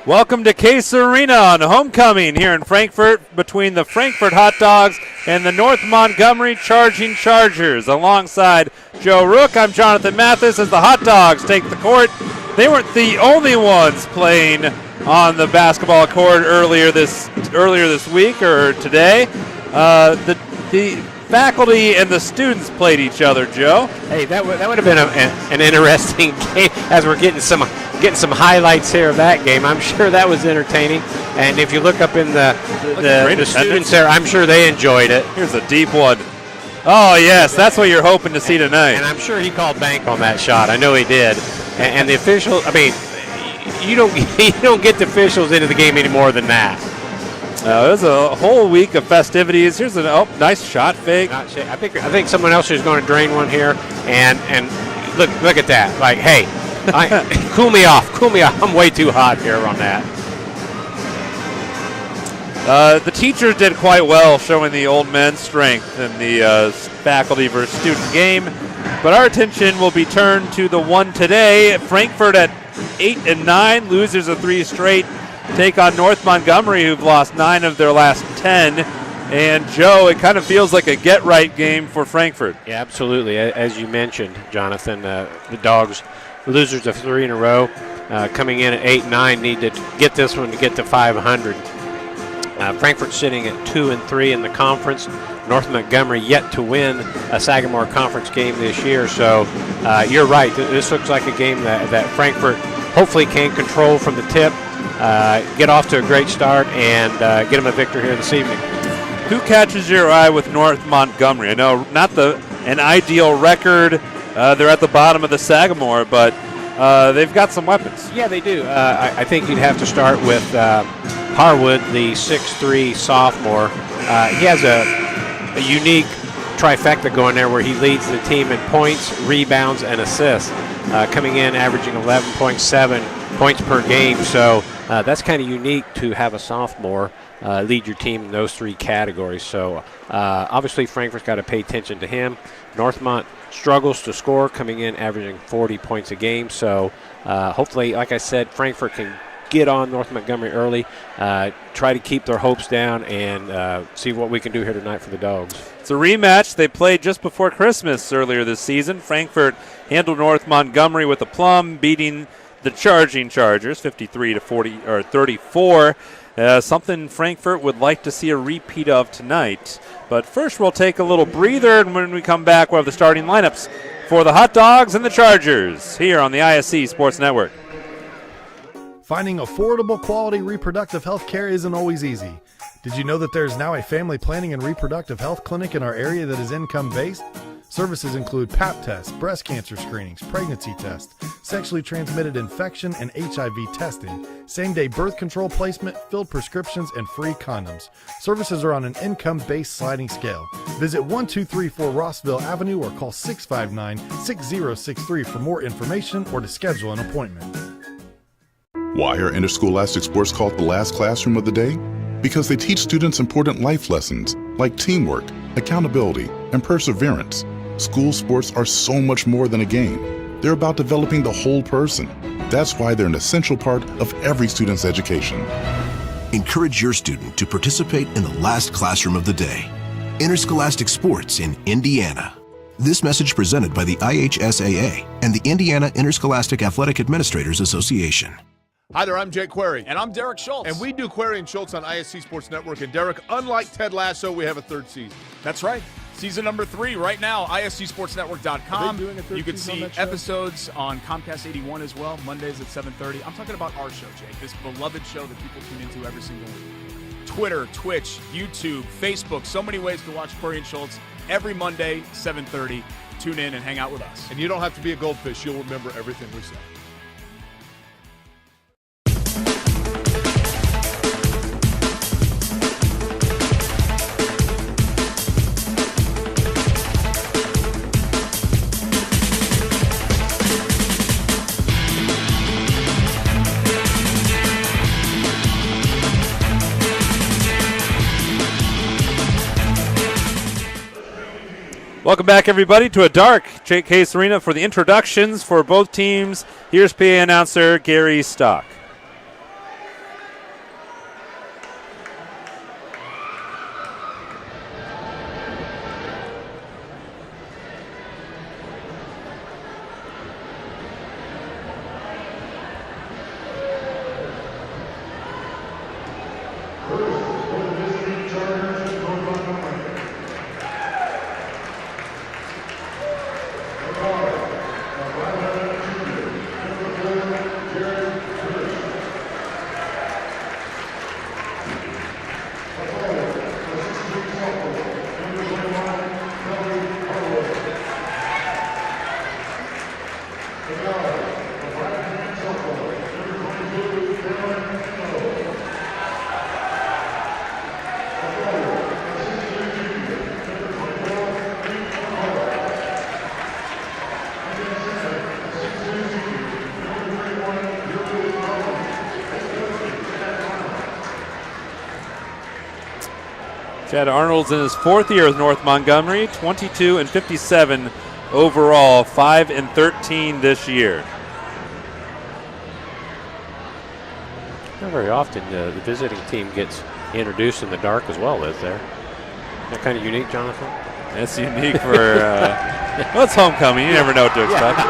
Welcome to Case Arena on homecoming here in Frankfort between the Frankfort Hot Dogs and the North Montgomery Charging Chargers. Alongside Joe Rook, I'm Jonathan Mathis as the Hot Dogs take the court. They weren't the only ones playing on the basketball court earlier this week or today. The faculty and the students played each other, Joe. Hey, that would have been an interesting game as we're getting some highlights here of that game. I'm sure that was entertaining. And if you look up in the students there, I'm sure they enjoyed it. Here's a deep one. Oh, yes, that's what you're hoping to see tonight. And I'm sure he called bank on that shot. I know he did. And the official, I mean, you don't get the officials into the game any more than that. It was a whole week of festivities. Here's nice shot fake. I think someone else is going to drain one here. And look at that. Like, hey, cool me off. I'm way too hot here on that. The teachers did quite well showing the old men's strength in the faculty versus student game. But our attention will be turned to the one today. Frankfort at 8-9, losers of 3 straight. Take on North Montgomery, who've lost 9 of their last 10. And, Joe, it kind of feels like a get-right game for Frankfort. Yeah, absolutely. As you mentioned, Jonathan, the Dogs, losers of 3 in a row, coming in at 8-9, need to get this one to get to 500. Frankfort sitting at 2-3 in the conference. North Montgomery yet to win a Sagamore Conference game this year. So you're right. This looks like a game that Frankfort hopefully can control from the tip. Get off to a great start and get them a victory here this evening. Who catches your eye with North Montgomery? I know not an ideal record. They're at the bottom of the Sagamore, but they've got some weapons. Yeah, they do. I think you'd have to start with Harwood, the 6'3 sophomore. He has a unique trifecta going there where he leads the team in points, rebounds, and assists, coming in averaging 11.7 points per game. So that's kind of unique to have a sophomore lead your team in those 3 categories. So obviously Frankfort's got to pay attention to him. Northmont struggles to score, coming in averaging 40 points a game. So hopefully, like I said, Frankfort can get on North Montgomery early, try to keep their hopes down, and see what we can do here tonight for the Dogs. It's a rematch. They played just before Christmas earlier this season. Frankfort handled North Montgomery with a plum, beating the Charging Chargers 53-34. Something Frankfort would like to see a repeat of tonight. But first we'll take a little breather, and when we come back we'll have the starting lineups for the Hot Dogs and the Chargers here on the ISC Sports Network. Finding affordable, quality reproductive health care isn't always easy. Did you know that there is now a family planning and reproductive health clinic in our area that is income-based? Services include Pap tests, breast cancer screenings, pregnancy tests, sexually transmitted infection and HIV testing, same-day birth control placement, filled prescriptions, and free condoms. Services are on an income-based sliding scale. Visit 1234 Rossville Avenue or call 659-6063 for more information or to schedule an appointment. Why are interscholastic sports called the last classroom of the day? Because they teach students important life lessons like teamwork, accountability, and perseverance. School sports are so much more than a game. They're about developing the whole person. That's why they're an essential part of every student's education. Encourage your student to participate in the last classroom of the day. Interscholastic sports in Indiana. This message presented by the IHSAA and the Indiana Interscholastic Athletic Administrators Association. Hi there, I'm Jake Query. And I'm Derek Schultz. And we do Query and Schultz on ISC Sports Network. And Derek, unlike Ted Lasso, we have a 3rd season. That's right. Season number 3 right now, ISCSportsNetwork.com. You can see episodes on Comcast 81 as well, Mondays at 7:30. I'm talking about our show, Jake, this beloved show that people tune into every single week. Twitter, Twitch, YouTube, Facebook, so many ways to watch Query and Schultz every Monday, 7:30. Tune in and hang out with us. And you don't have to be a goldfish. You'll remember everything we say. Welcome back, everybody, to a dark Case Arena for the introductions for both teams. Here's PA announcer Gary Stock. Chad Arnold's in his 4th year with North Montgomery, 22-57 overall, 5-13 this year. Not very often the visiting team gets introduced in the dark as well, is there? Isn't that kind of unique, Jonathan? That's unique for, well, it's homecoming. You never know what to expect.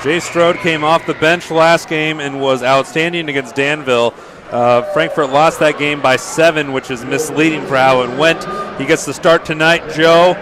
Jay Strode came off the bench last game and was outstanding against Danville. Frankfort lost that game by 7, which is misleading for how it went. He gets the start tonight. Joe,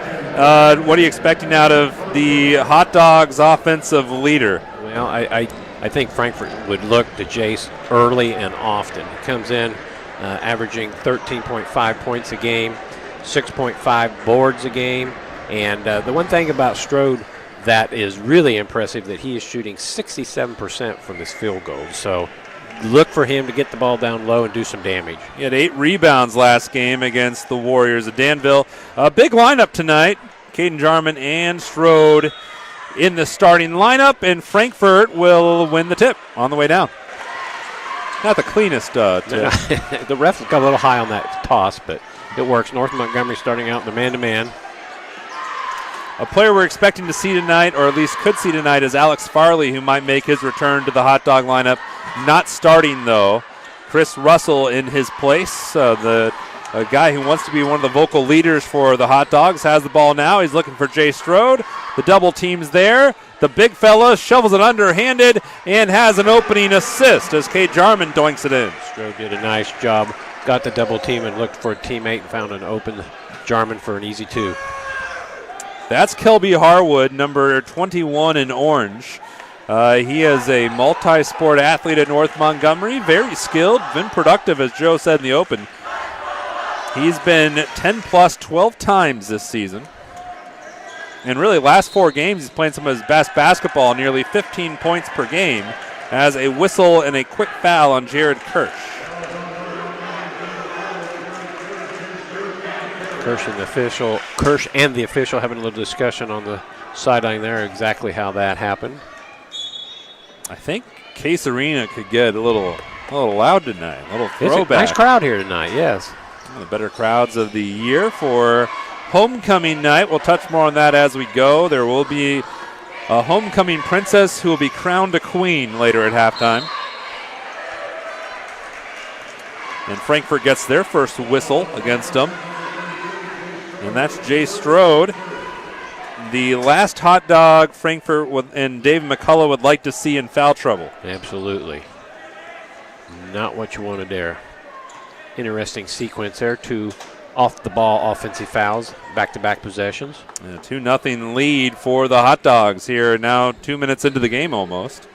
what are you expecting out of the Hot Dogs offensive leader? Well, I think Frankfort would look to Jace early and often. He comes in averaging 13.5 points a game, 6.5 boards a game. And the one thing about Strode that is really impressive that he is shooting 67% from his field goal. So look for him to get the ball down low and do some damage. He had 8 rebounds last game against the Warriors of Danville. A big lineup tonight. Caden Jarman and Strode in the starting lineup, and Frankfort will win the tip on the way down. Not the cleanest tip. The ref got a little high on that toss, but it works. North Montgomery starting out the man-to-man. A player we're expecting to see tonight, or at least could see tonight, is Alex Farley, who might make his return to the Hot Dog lineup. Not starting, though. Chris Russell in his place. A guy who wants to be one of the vocal leaders for the Hot Dogs has the ball now. He's looking for Jay Strode. The double team's there. The big fella shovels it underhanded and has an opening assist as Kate Jarman doinks it in. Strode did a nice job. Got the double team and looked for a teammate and found an open Jarman for an easy 2. That's Kelby Harwood, number 21 in orange. He is a multi-sport athlete at North Montgomery. Very skilled, been productive, as Joe said in the open. He's been 10-plus 12 times this season. And really, last 4 games, he's playing some of his best basketball, nearly 15 points per game, as a whistle and a quick foul on Jared Kirsch. Kirsch and the official having a little discussion on the sideline there, exactly how that happened. I think Case Arena could get a little loud tonight, a little throwback. It's a nice crowd here tonight, yes. One of the better crowds of the year for homecoming night. We'll touch more on that as we go. There will be a homecoming princess who will be crowned a queen later at halftime. And Frankfort gets their first whistle against them. And that's Jay Strode. The last Hot Dog Frankfort and Dave McCullough would like to see in foul trouble. Absolutely. Not what you wanted there. Interesting sequence there. 2 off-the-ball offensive fouls, back-to-back possessions. And a 2-0 lead for the Hot Dogs here now 2 minutes into the game almost.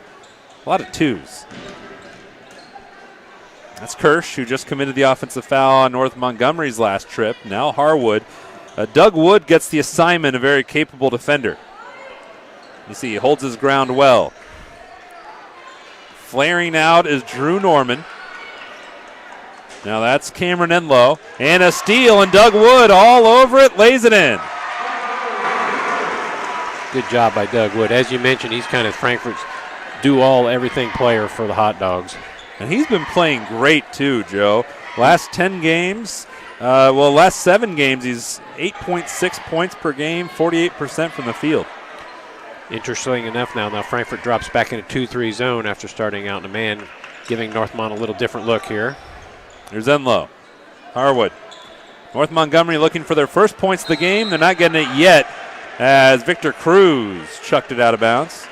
A lot of 2s. That's Kirsch, who just committed the offensive foul on North Montgomery's last trip. Now Harwood. Doug Wood gets the assignment, a very capable defender. You see, he holds his ground well. Flaring out is Drew Norman. Now that's Cameron Enlow. And a steal, and Doug Wood all over it, lays it in. Good job by Doug Wood. As you mentioned, he's kind of Frankfort's do-all-everything player for the Hot Dogs. And he's been playing great too, Joe. Last 10 games, last 7 games, he's 8.6 points per game, 48% from the field. Interesting enough now Frankfort drops back in a 2-3 zone after starting out in a man, giving Northmont a little different look here. Here's Enlow. Harwood. North Montgomery looking for their first points of the game. They're not getting it yet as Victor Cruz chucked it out of bounds.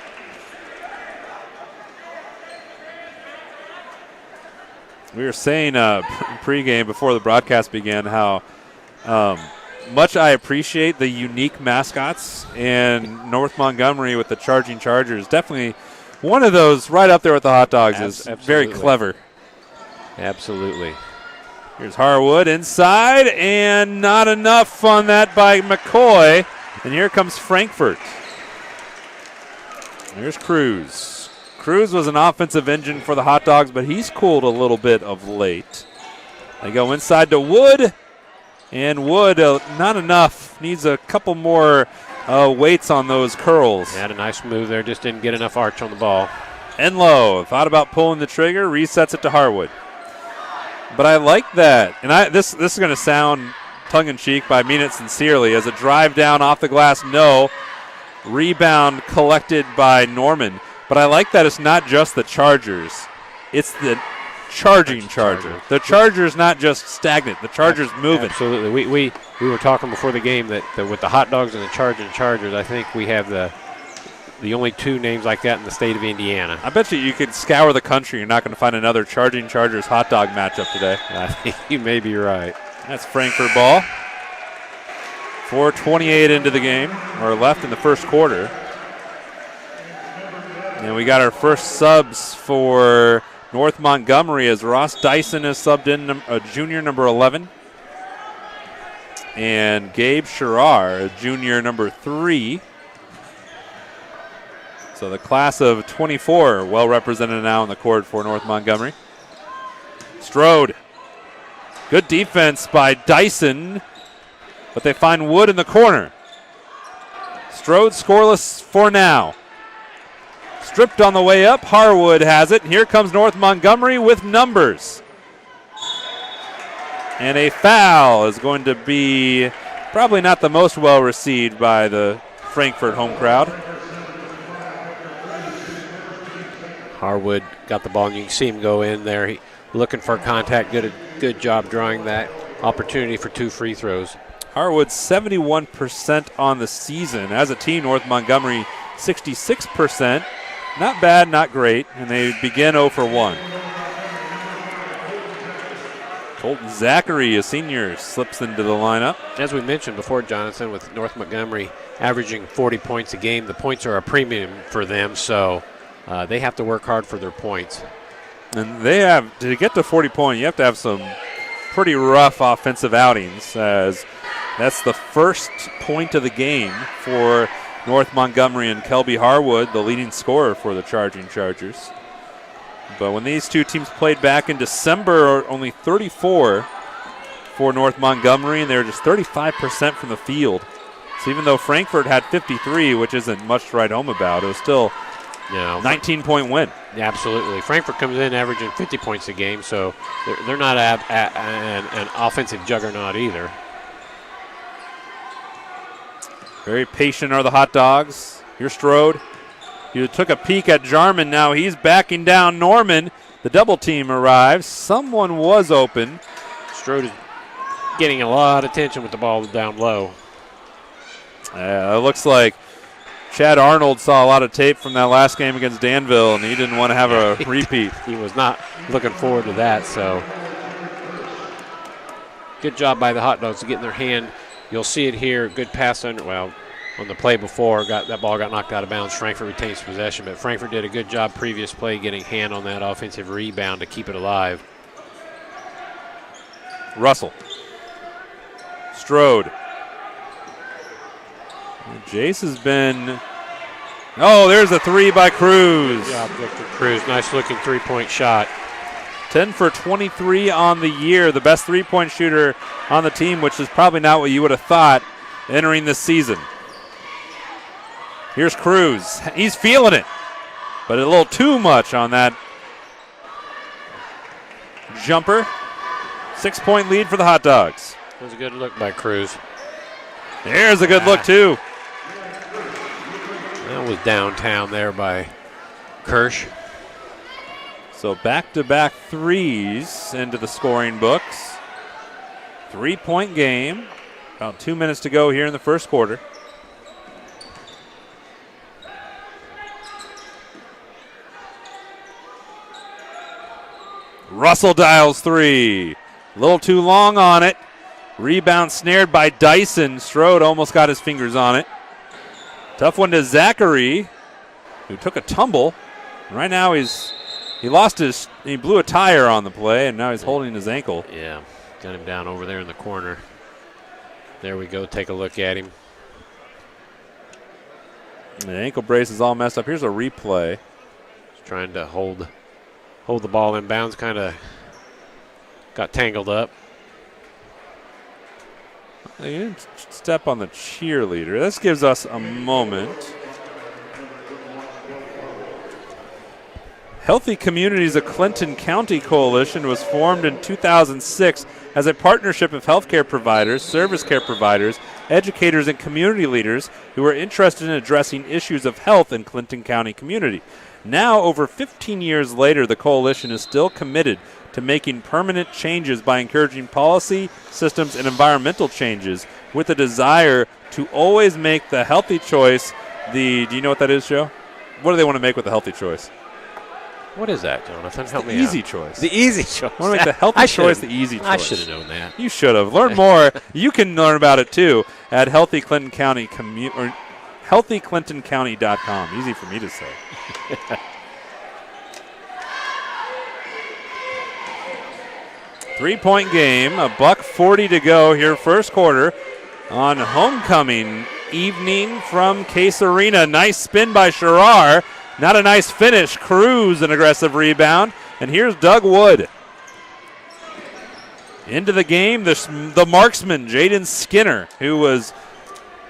We were saying pregame before the broadcast began how much I appreciate the unique mascots in North Montgomery with the Charging Chargers. Definitely one of those right up there with the Hot Dogs is very clever. Absolutely. Here's Harwood inside, and not enough on that by McCoy. And here comes Frankfort. Here's Cruz. Cruz was an offensive engine for the Hot Dogs, but he's cooled a little bit of late. They go inside to Wood, and Wood, not enough. Needs a couple more weights on those curls. Had a nice move there, just didn't get enough arch on the ball. Enlow thought about pulling the trigger, resets it to Harwood. But I like that. And this is going to sound tongue-in-cheek, but I mean it sincerely. As a drive down off the glass, no. Rebound collected by Norman. But I like that it's not just the Chargers. It's the Charging Charger. The Charger's not just stagnant. The Charger's moving. Absolutely. We were talking before the game that with the Hot Dogs and the Charging Chargers, I think we have the only 2 names like that in the state of Indiana. I bet you could scour the country. You're not going to find another Charging Chargers hot dog matchup today. I think you may be right. That's Frankfort ball. 4:28 into the game, or left in the first quarter. And we got our first subs for North Montgomery as Ross Dyson is subbed in, a junior, number 11. And Gabe Sherrar, a junior, number 3. So the class of 24 well represented now on the court for North Montgomery. Strode. Good defense by Dyson, but they find Wood in the corner. Strode scoreless for now. Stripped on the way up. Harwood has it. Here comes North Montgomery with numbers. And a foul is going to be probably not the most well received by the Frankfort home crowd. Harwood got the ball, and you can see him go in there. Looking for contact. Good job drawing that opportunity for 2 free throws. Harwood 71% on the season. As a team, North Montgomery 66%. Not bad, not great, and they begin 0 for 1. Colton Zachary, a senior, slips into the lineup. As we mentioned before, Jonathan, with North Montgomery averaging 40 points a game, the points are a premium for them, so they have to work hard for their points. And they have, to get to 40 points, you have to have some pretty rough offensive outings, as that's the first point of the game for North Montgomery and Kelby Harwood, the leading scorer for the Charging Chargers. But when these two teams played back in December, only 34 for North Montgomery, and they were just 35% from the field. So even though Frankfort had 53, which isn't much to write home about, it was still a 19-point win. Yeah, absolutely. Frankfort comes in averaging 50 points a game, so they're not an offensive juggernaut either. Very patient are the Hot Dogs. Here's Strode. He took a peek at Jarman. Now he's backing down Norman. The double team arrives. Someone was open. Strode is getting a lot of attention with the ball down low. It looks like Chad Arnold saw a lot of tape from that last game against Danville, and he didn't want to have a repeat. He was not looking forward to that, so good job by the Hot Dogs to get in their hand. You'll see it here. Good pass on the play before. That ball got knocked out of bounds. Frankfort retains possession, but Frankfort did a good job previous play getting hand on that offensive rebound to keep it alive. Russell. Strode. Jace has been... Oh, there's a 3 by Cruz. Good job, Victor Cruz. Nice-looking three-point shot. 10 for 23 on the year, the best three-point shooter on the team, which is probably not what you would have thought entering this season. Here's Cruz. He's feeling it, but a little too much on that jumper. 6-point lead for the Hot Dogs. That was a good look by Cruz. There's a good look, too. That was downtown there by Kirsch. So back-to-back threes into the scoring books. 3-point game. About 2 minutes to go here in the first quarter. Russell dials three. A little too long on it. Rebound snared by Dyson. Strode almost got his fingers on it. Tough one to Zachary, who took a tumble. Right now he blew a tire on the play, and now he's holding his ankle. Yeah, got him down over there in the corner. There we go, take a look at him. The ankle brace is all messed up. Here's a replay. He's trying to hold the ball in bounds, kind of got tangled up. They didn't step on the cheerleader. This gives us a moment. Healthy Communities of Clinton County Coalition was formed in 2006 as a partnership of healthcare providers, service care providers, educators, and community leaders who are interested in addressing issues of health in Clinton County community. Now, over 15 years later, the coalition is still committed to making permanent changes by encouraging policy, systems, and environmental changes with a desire to always make the healthy choice do you know what that is, Joe? What do they want to make with the healthy choice? What is that, Jonathan? Help me out. The easy choice. The easy choice. I want to make the healthy choice the easy choice. I should have known that. You should have. Learn more. You can learn about it, too, at healthyclintoncounty.com. Easy for me to say. Three-point game, $1:40 to go here, first quarter, on homecoming evening from Case Arena. Nice spin by Sherrar. Not a nice finish. Cruz, an aggressive rebound. And here's Doug Wood. Into the game, the marksman, Jaden Skinner, who was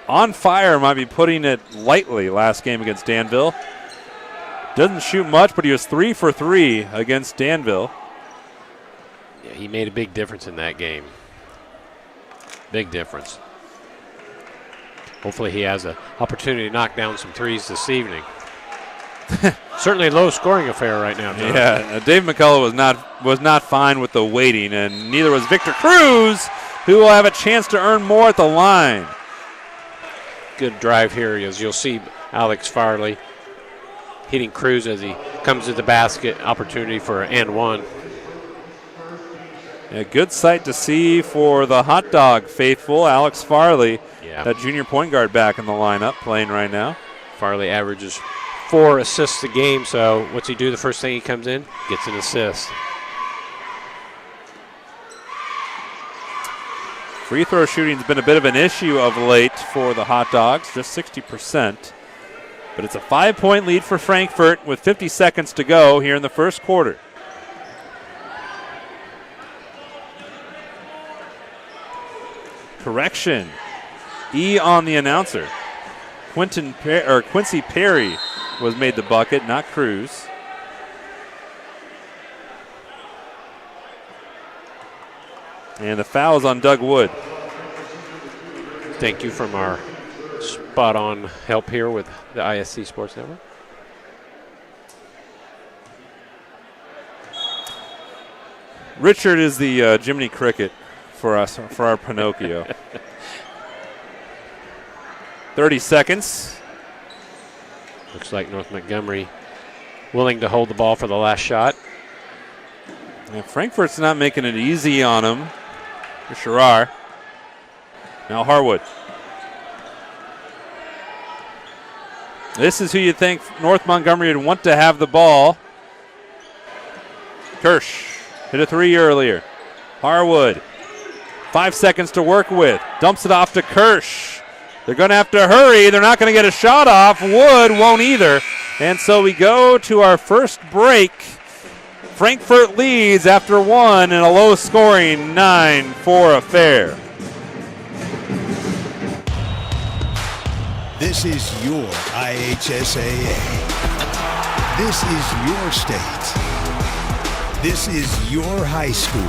on fire, might be putting it lightly last game against Danville. Doesn't shoot much, but he was 3 for 3 against Danville. Yeah, he made a big difference in that game. Big difference. Hopefully he has an opportunity to knock down some threes this evening. Certainly a low-scoring affair right now, John. Yeah, Dave McCullough was not fine with the waiting, and neither was Victor Cruz, who will have a chance to earn more at the line. Good drive here, as you'll see Alex Farley hitting Cruz as he comes to the basket. Opportunity for an and one. A good sight to see for the Hot Dog faithful. Alex Farley, that junior point guard, back in the lineup, playing right now. Farley averages 4 assists a game, so what's he do the first thing he comes in? Gets an assist. Free throw shooting has been a bit of an issue of late for the Hot Dogs, just 60%. But it's a 5-point lead for Frankfort with 50 seconds to go here in the first quarter. Correction. E on the announcer. Quincy Perry was made the bucket, not Cruz. And the foul is on Doug Wood. Thank you from our spot-on help here with the ISC Sports Network. Richard is the Jiminy Cricket for us, for our Pinocchio. 30 seconds. Looks like North Montgomery willing to hold the ball for the last shot. And Frankfort's not making it easy on him. For Sherrar. Now Harwood. This is who you think North Montgomery would want to have the ball. Kirsch hit a 3 earlier. Harwood, 5 seconds to work with. Dumps it off to Kirsch. They're going to have to hurry. They're not going to get a shot off. Wood won't either. And so we go to our first break. Frankfort leads after one in a low-scoring 9-4 affair. This is your IHSAA. This is your state. This is your high school.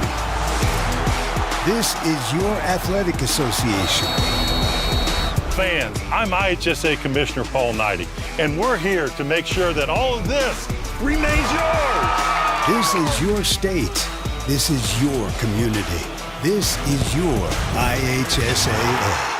This is your athletic association. Fans, I'm IHSA Commissioner Paul Knighty, and we're here to make sure that all of this remains yours. This is your state. This is your community. This is your IHSAA.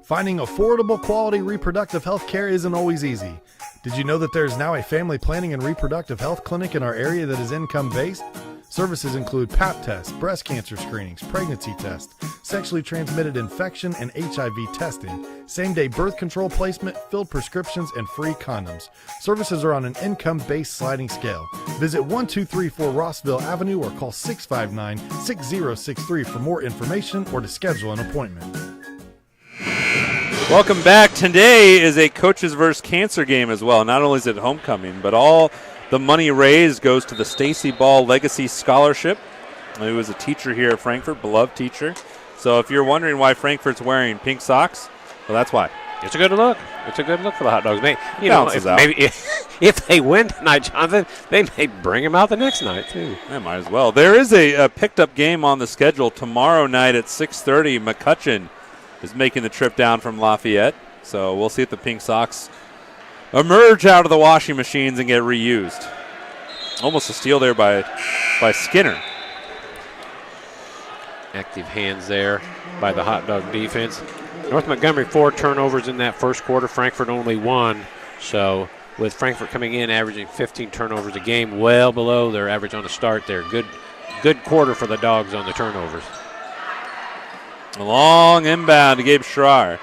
Finding affordable, quality reproductive health care isn't always easy. Did you know that there is now a family planning and reproductive health clinic in our area that is income-based? Services include Pap tests, breast cancer screenings, pregnancy tests, sexually transmitted infection and HIV testing, same-day birth control placement, filled prescriptions, and free condoms. Services are on an income-based sliding scale. Visit 1234 Rossville Avenue or call 659-6063 for more information or to schedule an appointment. Welcome back. Today is a Coaches vs. Cancer game as well. Not only is it homecoming, but all the money raised goes to the Stacy Ball Legacy Scholarship, who is a teacher here at Frankfort, beloved teacher. So if you're wondering why Frankfort's wearing pink socks, well, that's why. It's a good look. It's a good look for the Hot Dogs. Maybe if they win tonight, Jonathan, they may bring him out the next night, too. Yeah, might as well. There is a picked-up game on the schedule tomorrow night at 6:30. McCutcheon is making the trip down from Lafayette. So we'll see if the Pink Sox emerge out of the washing machines and get reused. Almost a steal there by Skinner. Active hands there by the Hot Dog defense. North Montgomery 4 turnovers in that first quarter. Frankfort only 1. So with Frankfort coming in averaging 15 turnovers a game, well below their average on the start there. Good quarter for the Dogs on the turnovers. A long inbound to Gabe Schreier.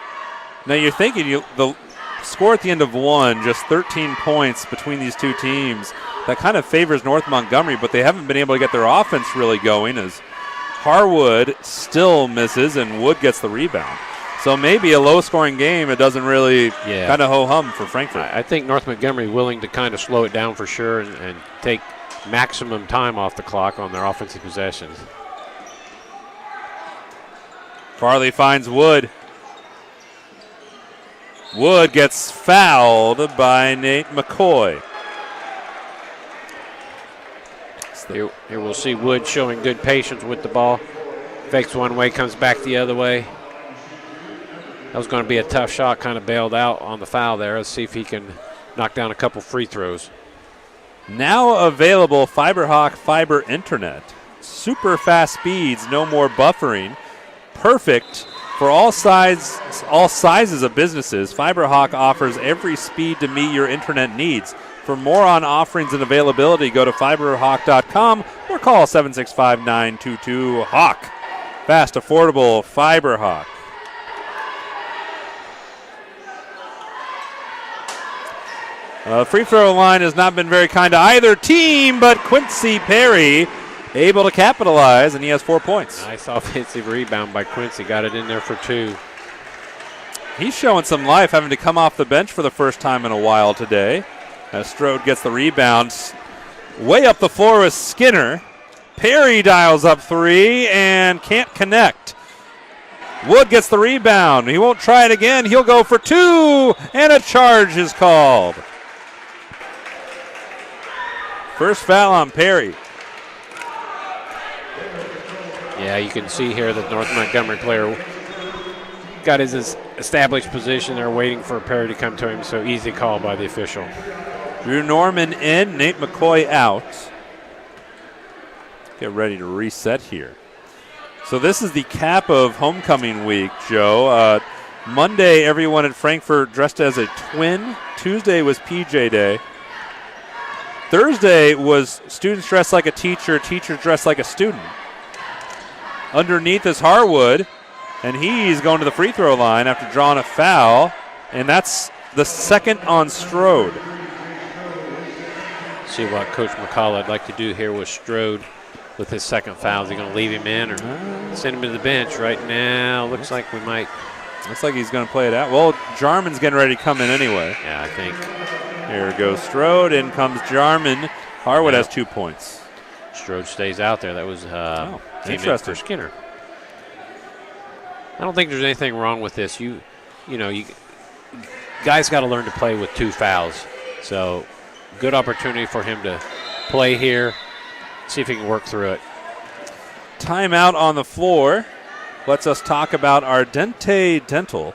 Now you're thinking the score at the end of one, just 13 points between these two teams. That kind of favors North Montgomery, but they haven't been able to get their offense really going as Harwood still misses and Wood gets the rebound. So maybe a low-scoring game, it doesn't really kind of ho-hum for Frankfort. I think North Montgomery willing to kind of slow it down for sure and take maximum time off the clock on their offensive possessions. Farley finds Wood. Wood gets fouled by Nate McCoy. Here we'll see Wood showing good patience with the ball. Fakes one way, comes back the other way. That was going to be a tough shot, kind of bailed out on the foul there. Let's see if he can knock down a couple free throws. Now available FiberHawk Fiber Internet. Super fast speeds, no more buffering. Perfect for all sizes of businesses. FiberHawk offers every speed to meet your internet needs. For more on offerings and availability, go to fiberhawk.com or call 765-922-HAWK. Fast, affordable FiberHawk. Free throw line has not been very kind to either team, but Quincy Perry able to capitalize, and he has 4 points. Nice offensive rebound by Quincy. Got it in there for 2. He's showing some life, having to come off the bench for the first time in a while today. As Strode gets the rebound. Way up the floor with Skinner. Perry dials up 3 and can't connect. Wood gets the rebound. He won't try it again. He'll go for 2, and a charge is called. First foul on Perry. Yeah, you can see here that North Montgomery player got his established position there waiting for Perry to come to him, so easy call by the official. Drew Norman in, Nate McCoy out. Get ready to reset here. So this is the cap of homecoming week, Joe. Monday, everyone at Frankfort dressed as a twin. Tuesday was PJ Day. Thursday was students dressed like a teacher, teachers dressed like a student. Underneath is Harwood, and he's going to the free throw line after drawing a foul, and that's the second on Strode. See what Coach McCall would like to do here with Strode with his second foul. Is he going to leave him in or send him to the bench right now? Looks like we might. Looks like he's going to play it out. Well, Jarman's getting ready to come in anyway. Yeah, I think. Here goes Strode. In comes Jarman. Harwood has 2 points. Strode stays out there. That was interesting for Skinner. I don't think there's anything wrong with this. You guys got to learn to play with 2 fouls. So good opportunity for him to play here see if he can work through it. Timeout on the floor lets us talk about our Dente Dental,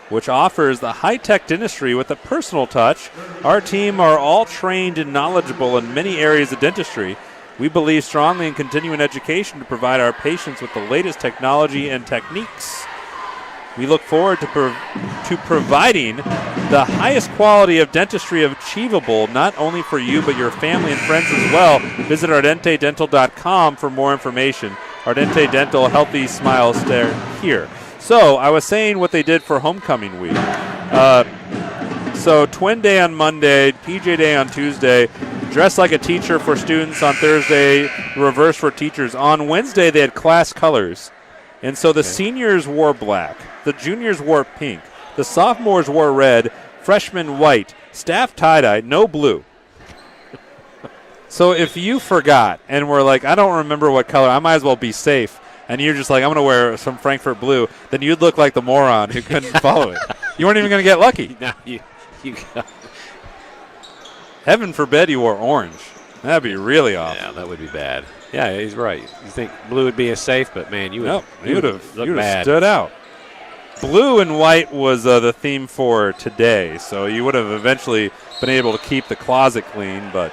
which offers the high-tech dentistry with a personal touch. Our team are all trained and knowledgeable in many areas of dentistry. We believe strongly in continuing education to provide our patients with the latest technology and techniques. We look forward to providing the highest quality of dentistry achievable not only for you but your family and friends as well. Visit ardentedental.com for more information. Ardente Dental, healthy smiles stare here. So I was saying what they did for homecoming week. So Twin Day on Monday, PJ Day on Tuesday, dress like a teacher for students on Thursday, reverse for teachers. On Wednesday, they had class colors. And so the seniors wore black, the juniors wore pink, the sophomores wore red, freshmen white, staff tie-dye, no blue. So if you forgot and were like, I don't remember what color, I might as well be safe, and you're just like, I'm going to wear some Frankfort blue, then you'd look like the moron who couldn't follow it. You weren't even going to get lucky. No, you Heaven forbid you wore orange. That'd be really awful. Yeah, that would be bad. Yeah, he's right. You think blue would be as safe, but man, you would have stood out. Blue and white was the theme for today, so you would have eventually been able to keep the closet clean, but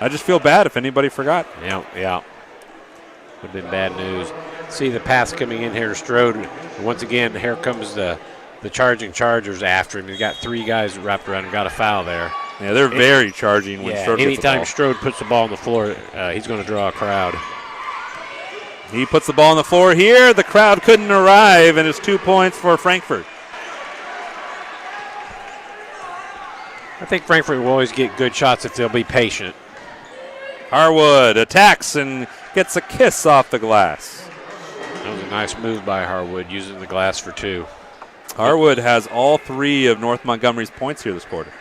I just feel bad if anybody forgot. Yeah. Would have been bad news. See the pass coming in here to Strode. And once again, here comes the charging Chargers after him. He's got 3 guys wrapped around and got a foul there. Yeah, they're very charging when Strode gets the ball. Anytime Strode puts the ball on the floor, he's going to draw a crowd. He puts the ball on the floor here. The crowd couldn't arrive, and it's 2 points for Frankfort. I think Frankfort will always get good shots if they'll be patient. Harwood attacks and gets a kiss off the glass. That was a nice move by Harwood, using the glass for 2. Harwood has all 3 of North Montgomery's points here this quarter.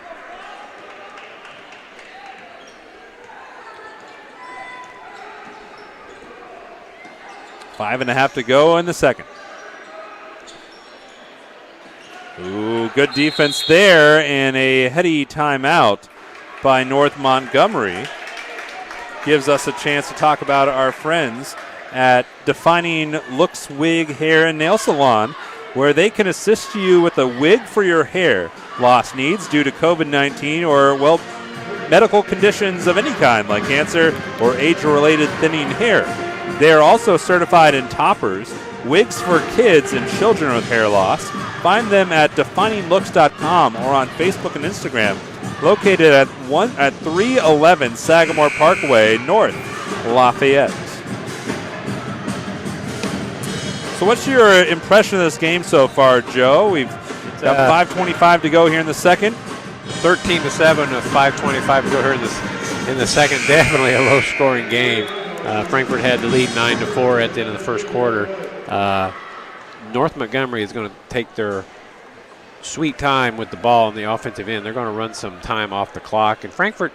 5.5 to go in the second. Ooh, good defense there, and a heady timeout by North Montgomery gives us a chance to talk about our friends at Defining Looks Wig Hair and Nail Salon, where they can assist you with a wig for your hair loss needs due to COVID-19 or, well, medical conditions of any kind like cancer or age-related thinning hair. They are also certified in toppers, wigs for kids and children with hair loss. Find them at defininglooks.com or on Facebook and Instagram. Located at 311 Sagamore Parkway, North Lafayette. So what's your impression of this game so far, Joe? We've got 5:25 to go here in the second. 13-7 with 5:25 to go here in the second. Definitely a low-scoring game. Frankfort had the lead 9-4 at the end of the first quarter. North Montgomery is going to take their sweet time with the ball on the offensive end. They're going to run some time off the clock. And Frankfort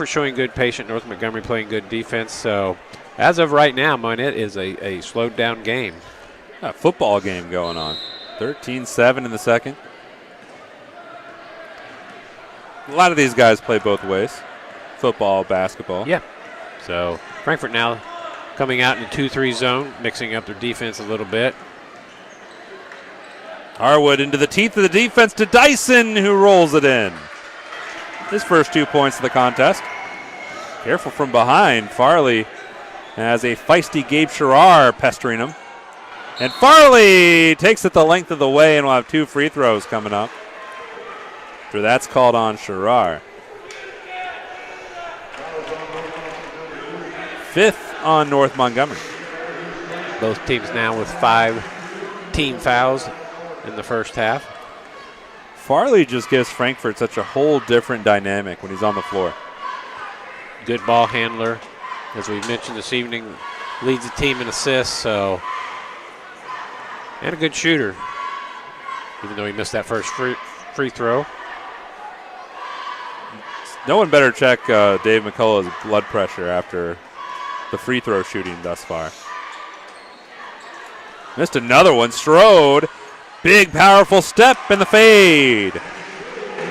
showing good patience. North Montgomery playing good defense. So as of right now, it is a slowed down game. A football game going on. 13-7 in the second. A lot of these guys play both ways. Football, basketball. Yeah. So Frankfort now coming out in the 2-3 zone, mixing up their defense a little bit. Harwood into the teeth of the defense to Dyson, who rolls it in. His first 2 points of the contest. Careful from behind. Farley has a feisty Gabe Sherrar pestering him. And Farley takes it the length of the way, and we'll have 2 free throws coming up. After that's called on Sherrar. 5th on North Montgomery. Both teams now with 5 team fouls in the first half. Farley just gives Frankfort such a whole different dynamic when he's on the floor. Good ball handler. As we've mentioned this evening, leads the team in assists, and a good shooter, even though he missed that first free throw. No one better check Dave McCullough's blood pressure after the free throw shooting thus far. Missed another one. Strode. Big, powerful step in the fade.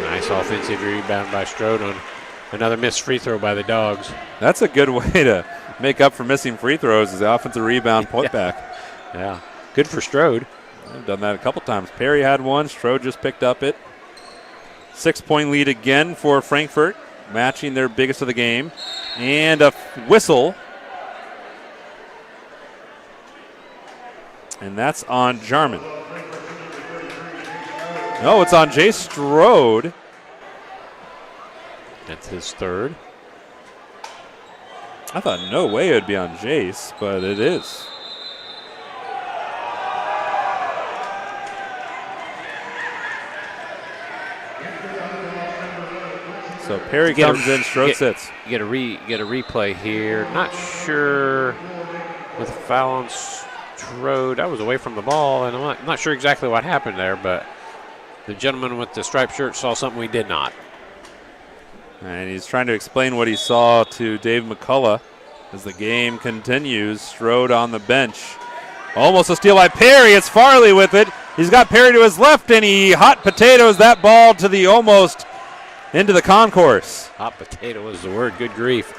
Nice offensive rebound by Strode on another missed free throw by the Dogs. That's a good way to make up for missing free throws as the offensive rebound putback. Yeah, good for Strode. I've done that a couple times. Perry had one. Strode just picked up it. 6-point lead again for Frankfort, matching their biggest of the game. And a whistle. And that's on Jarman. No, it's on Jay Strode. That's his third. I thought no way it would be on Jace, but it is. So Perry comes in, Strode sits. You get a replay here. Not sure with a foul on Strode. I was away from the ball, and I'm not sure exactly what happened there, but the gentleman with the striped shirt saw something we did not. And he's trying to explain what he saw to Dave McCullough as the game continues. Strode on the bench. Almost a steal by Perry. It's Farley with it. He's got Perry to his left, and he hot potatoes that ball to the almost into the concourse. Hot potato was the word. Good grief.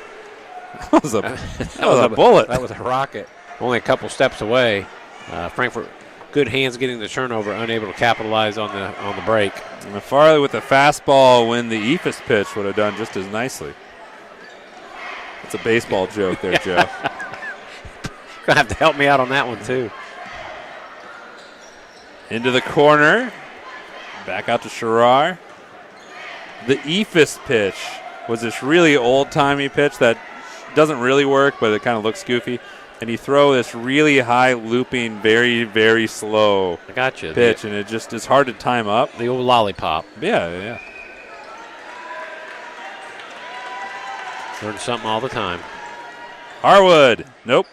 That was a bullet. That was a rocket. Only a couple steps away. Frankfort, good hands getting the turnover, unable to capitalize on the break. And Farley with the fastball when the Ephus pitch would have done just as nicely. It's a baseball joke there, Joe. Gonna have to help me out on that one too. Into the corner. Back out to Sherrar. The Ephus pitch was this really old-timey pitch that doesn't really work, but it kind of looks goofy. And you throw this really high looping, very, very slow pitch, and it just is hard to time up. The old lollipop. Yeah. Learn something all the time. Harwood. Nope.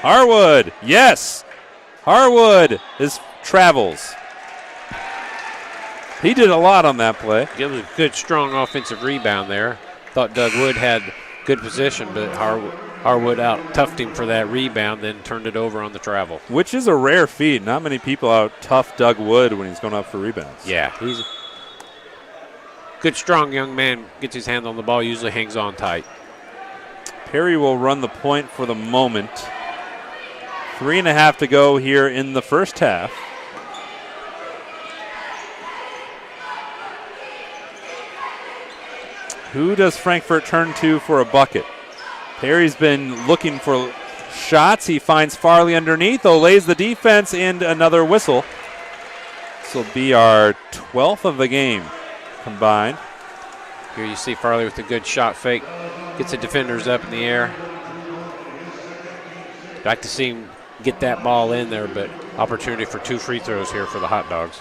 Harwood. Yes. Harwood travels. He did a lot on that play. It was a good, strong offensive rebound there. Thought Doug Wood had good position, but Harwood out-toughed him for that rebound, then turned it over on the travel. Which is a rare feat. Not many people out-tough Doug Wood when he's going up for rebounds. Yeah, he's a good, strong young man. Gets his hand on the ball, usually hangs on tight. Perry will run the point for the moment. 3.5 to go here in the first half. Who does Frankfort turn to for a bucket? Perry's been looking for shots. He finds Farley underneath. Lays the defense and another whistle. This will be our 12th of the game combined. Here you see Farley with a good shot fake. Gets the defenders up in the air. Like to see him get that ball in there, but opportunity for 2 free throws here for the Hot Dogs.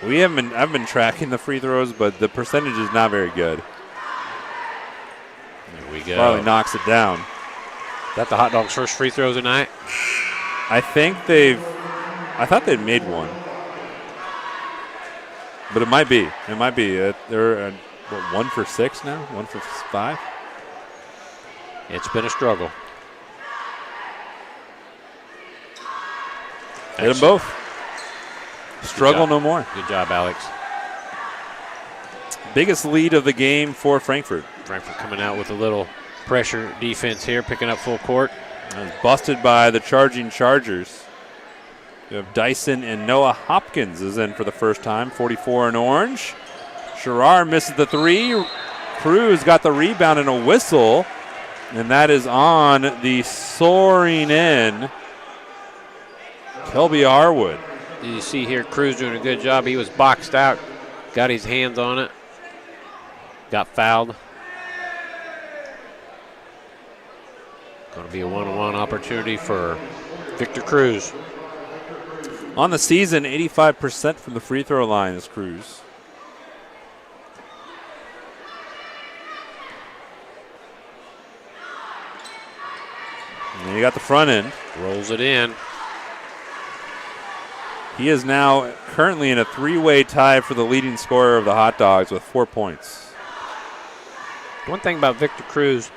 I've been tracking the free throws, but the percentage is not very good. There we go. Farley knocks it down. Is that the Hot Dogs' first free throws tonight? I thought they'd made one. But it might be. They're 1 for 6 now? 1 for 5? It's been a struggle. Hit them both. Struggle no more. Good job, Alex. Biggest lead of the game for Frankfort. Frankfort coming out with a little pressure defense here, picking up full court. Busted by the charging Chargers. You have Dyson and Noah Hopkins is in for the first time, 44 in orange. Sherrar misses the 3. Cruz got the rebound and a whistle, and that is on the soaring in Kelby Arwood. You see here Cruz doing a good job. He was boxed out, got his hands on it, got fouled. Going to be a one-on-one opportunity for Victor Cruz. On the season, 85% from the free throw line is Cruz. And you got the front end. Rolls it in. He is now currently in a 3-way tie for the leading scorer of the Hot Dogs with 4 points. One thing about Victor Cruz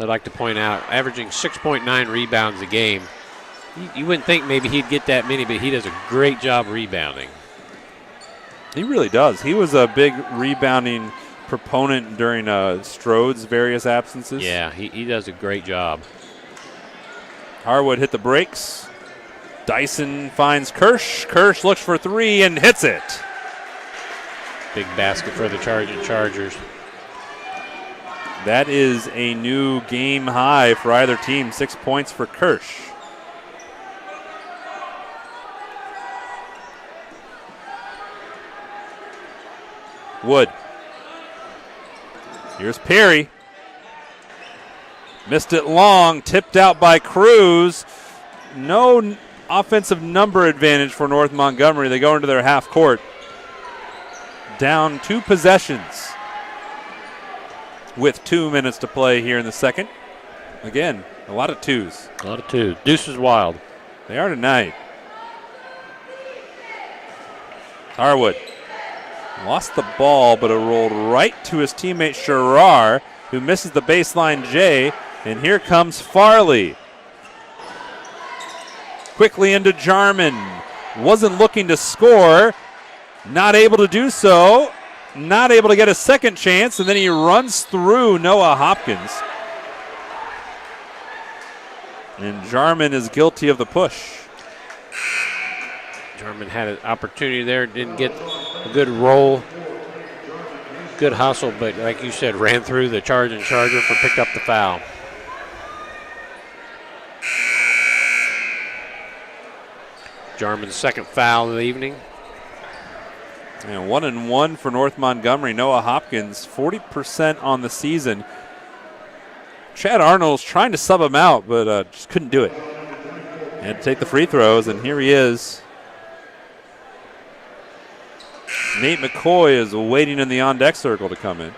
I'd like to point out, averaging 6.9 rebounds a game. You wouldn't think maybe he'd get that many, but he does a great job rebounding. He really does. He was a big rebounding proponent during Strode's various absences. Yeah, he does a great job. Harwood hit the brakes. Dyson finds Kirsch. Kirsch looks for three and hits it. Big basket for the Chargers. That is a new game high for either team. 6 points for Kirsch. Wood. Here's Perry. Missed it long, tipped out by Cruz. No offensive number advantage for North Montgomery. They go into their half court. Down 2 possessions with 2 minutes to play here in the second. Again, a lot of twos. A lot of twos. Deuce is wild. They are tonight. Harwood lost the ball, but it rolled right to his teammate Sherrar, who misses the baseline J. And here comes Farley. Quickly into Jarman. Wasn't looking to score. Not able to do so. Not able to get a second chance. And then he runs through Noah Hopkins. And Jarman is guilty of the push. Jarman had an opportunity there. Didn't get a good roll. Good hustle, but like you said, ran through the charging Charger for picked up the foul. Jarman's second foul of the evening. And 1-1 for North Montgomery. Noah Hopkins, 40% on the season. Chad Arnold's trying to sub him out, but just couldn't do it. Had to take the free throws, and here he is. Nate McCoy is waiting in the on-deck circle to come in.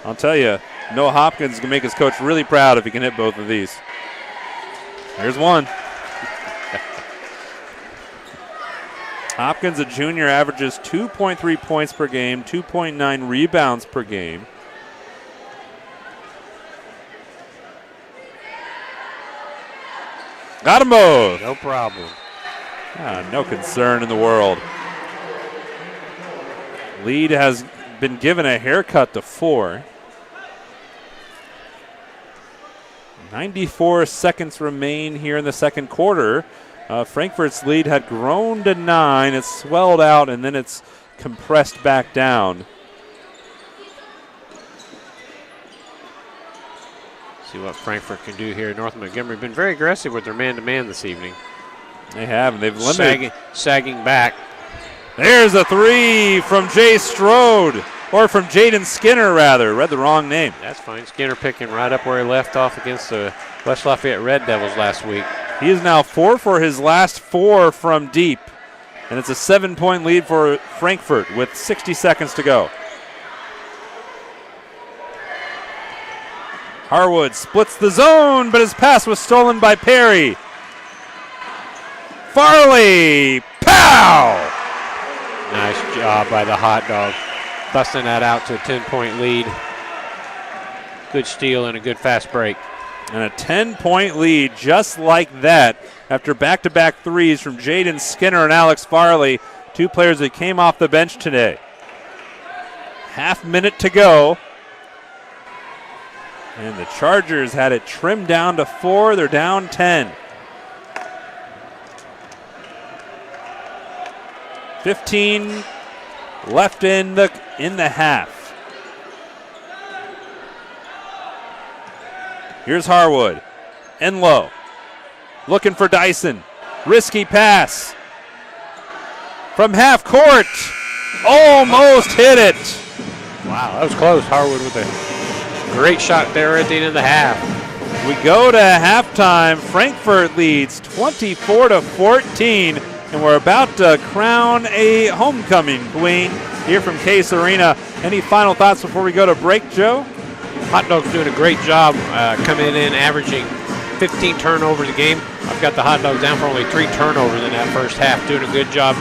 I'll tell you, Noah Hopkins can make his coach really proud if he can hit both of these. Here's one. Hopkins, a junior, averages 2.3 points per game, 2.9 rebounds per game. Got them both. No problem. No concern in the world. Lead has been given a haircut to 4. 94 seconds remain here in the second quarter. Frankfort's lead had grown to 9. It's swelled out, and then it's compressed back down. See what Frankfort can do here. North Montgomery been very aggressive with their man-to-man this evening. They have, and they've limited. Sagging back. There's a 3 from Jay Strode, or from Jaden Skinner, rather. Read the wrong name. That's fine. Skinner picking right up where he left off against the West Lafayette Red Devils last week. He is now 4 for his last 4 from deep, and it's a 7-point lead for Frankfort with 60 seconds to go. Harwood splits the zone, but his pass was stolen by Perry. Farley, pow! Nice job by the Hot Dog, busting that out to a 10-point lead. Good steal and a good fast break. And a 10-point lead just like that after back-to-back threes from Jaden Skinner and Alex Farley, 2 players that came off the bench today. Half minute to go. And the Chargers had it trimmed down to 4. They're down 10. 15 left in the half. Here's Harwood. Enlow. Looking for Dyson. Risky pass. From half court. Almost hit it. Wow, that was close. Harwood with a great shot there at the end of the half. We go to halftime. Frankfort leads 24-14, and we're about to crown a homecoming queen here from Case Arena. Any final thoughts before we go to break, Joe? Hot Dog's doing a great job coming in, averaging 15 turnovers a game. I've got the Hot Dogs down for only 3 turnovers in that first half. Doing a good job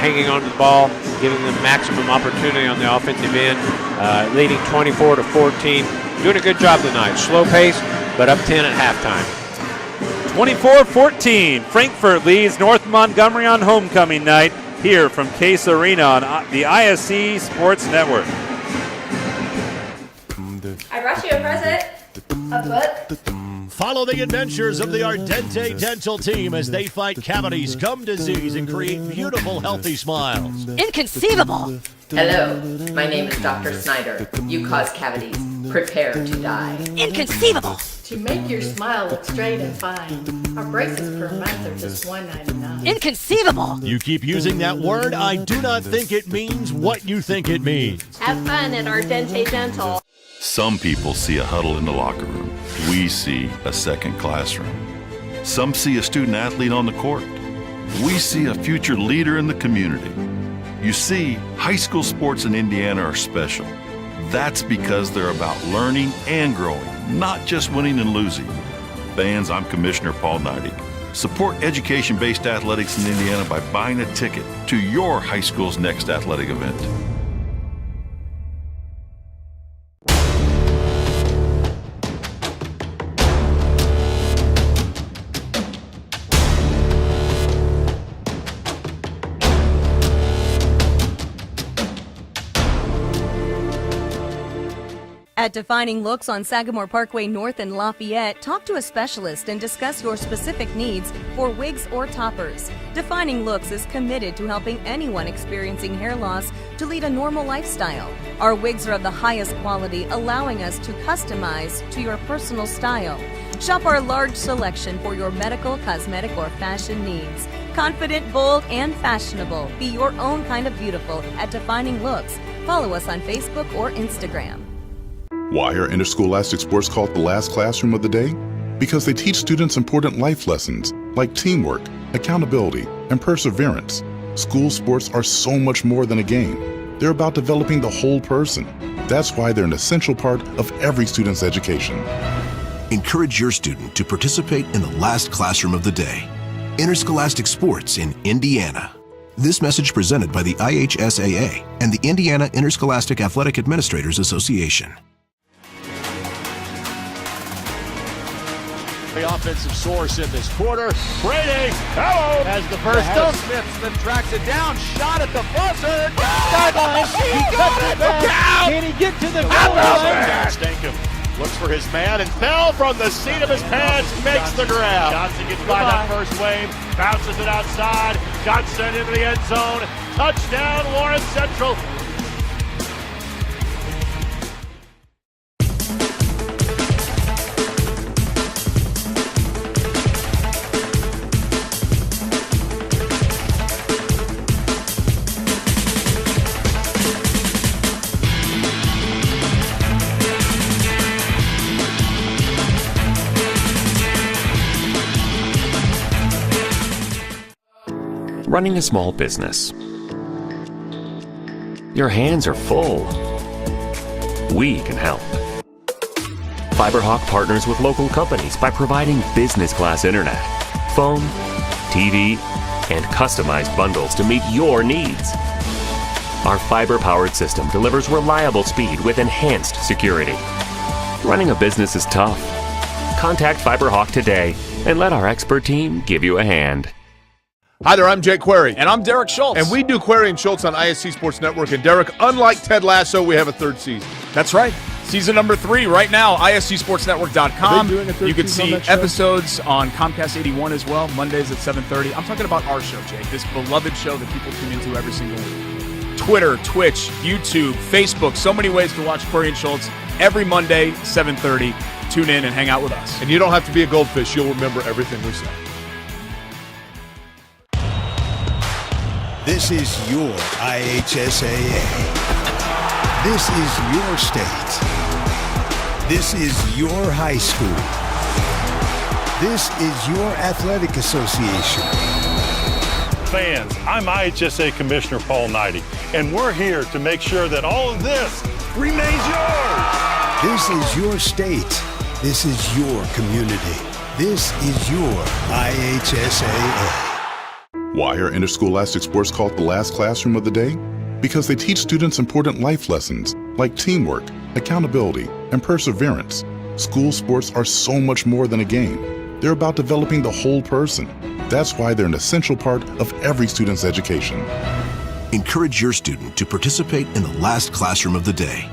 hanging on to the ball, giving them maximum opportunity on the offensive end, leading 24-14. Doing a good job tonight. Slow pace, but up 10 at halftime. 24-14. Frankfort leads North Montgomery on homecoming night. here from Case Arena on the ISC Sports Network. I brought you a present. A book. Follow the adventures of the Ardente Dental team as they fight cavities, gum disease, and create beautiful, healthy smiles. Inconceivable. Hello, my name is Dr. Snyder. You cause cavities. Prepare to die. Inconceivable. To make your smile look straight and fine, our braces per month are just $1.99. Inconceivable. You keep using that word, I do not think it means what you think it means. Have fun at Ardente Dental. Some people see a huddle in the locker room. We see a second classroom. Some see a student athlete on the court. We see a future leader in the community. You see, high school sports in Indiana are special. That's because they're about learning and growing, not just winning and losing. Fans, I'm Commissioner Paul Neidig. Support education-based athletics in Indiana by buying a ticket to your high school's next athletic event. At Defining Looks on Sagamore Parkway North in Lafayette, talk to a specialist and discuss your specific needs for wigs or toppers. Defining Looks is committed to helping anyone experiencing hair loss to lead a normal lifestyle. Our wigs are of the highest quality, allowing us to customize to your personal style. Shop our large selection for your medical, cosmetic, or fashion needs. Confident, bold, and fashionable. Be your own kind of beautiful at Defining Looks. Follow us on Facebook or Instagram. Why are interscholastic sports called the last classroom of the day? Because they teach students important life lessons like teamwork, accountability, and perseverance. School sports are so much more than a game. They're about developing the whole person. That's why they're an essential part of every student's education. Encourage your student to participate in the last classroom of the day. Interscholastic sports in Indiana. This message presented by the IHSAA and the Indiana Interscholastic Athletic Administrators Association. The offensive source in this quarter. Brady, hello, has the first down. Smith tracks it down. Shot at the buzzer. Sideline. He cuts it back. Can he get to the goal line? Stankham looks for his man and fell from the seat of his pants. Makes the grab. Johnson gets by that first wave. Bounces it outside. Johnson into the end zone. Touchdown, Lawrence Central. Running a small business. Your hands are full. We can help. FiberHawk partners with local companies by providing business-class internet, phone, TV, and customized bundles to meet your needs. Our fiber-powered system delivers reliable speed with enhanced security. Running a business is tough. Contact FiberHawk today and let our expert team give you a hand. Hi there, I'm Jake Query. And I'm Derek Schultz. And we do Query and Schultz on ISC Sports Network. And Derek, unlike Ted Lasso, we have a third season. That's right. Season number 3 right now, ISCSportsNetwork.com. You can see episodes on Comcast 81 as well, Mondays at 7:30. I'm talking about our show, Jake, this beloved show that people tune into every single week. Twitter, Twitch, YouTube, Facebook, so many ways to watch Query and Schultz every Monday, 7:30. Tune in and hang out with us. And you don't have to be a goldfish. You'll remember everything we say. This is your IHSAA. This is your state. This is your high school. This is your athletic association. Fans, I'm IHSA Commissioner Paul Neidig, and we're here to make sure that all of this remains yours. This is your state. This is your community. This is your IHSAA. Why are interscholastic sports called the last classroom of the day? Because they teach students important life lessons like teamwork, accountability, and perseverance. School sports are so much more than a game. They're about developing the whole person. That's why they're an essential part of every student's education. Encourage your student to participate in the last classroom of the day.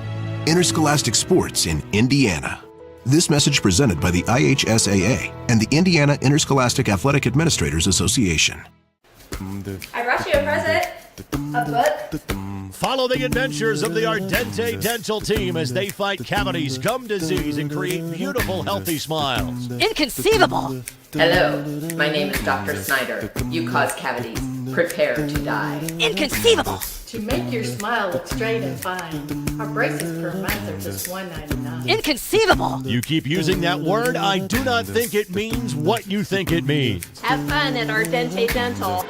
Interscholastic Sports in Indiana. This message presented by the IHSAA and the Indiana Interscholastic Athletic Administrators Association. I brought you a present. A book. Follow the adventures of the Ardente Dental team as they fight cavities, gum disease, and create beautiful, healthy smiles. Inconceivable. Hello, my name is Dr. Snyder. You cause cavities. Prepare to die. Inconceivable. To make your smile look straight and fine, our braces per month are just $1.99. Inconceivable. You keep using that word, I do not think it means what you think it means. Have fun at Ardente Dental.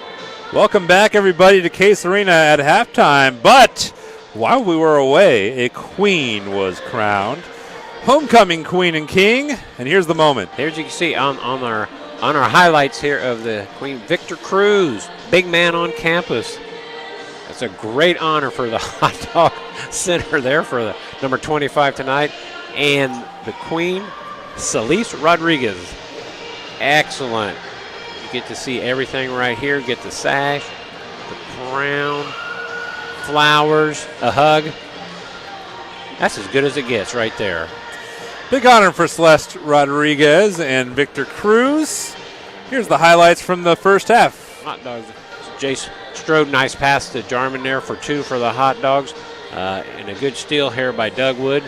Welcome back, everybody, to Case Arena at halftime. But while we were away, a queen was crowned. Homecoming queen and king. And here's the moment. Here you can see on our highlights here of the queen, Victor Cruz, big man on campus. It's a great honor for the Hot Dog Center there for the number 25 tonight. And the queen, Celeste Rodriguez. Excellent. You get to see everything right here. Get the sash, the crown, flowers, a hug. That's as good as it gets right there. Big honor for Celeste Rodriguez and Victor Cruz. Here's the highlights from the first half. Hot Dogs. Jace Strode, nice pass to Jarman there for 2 for the Hot Dogs. And a good steal here by Doug Wood.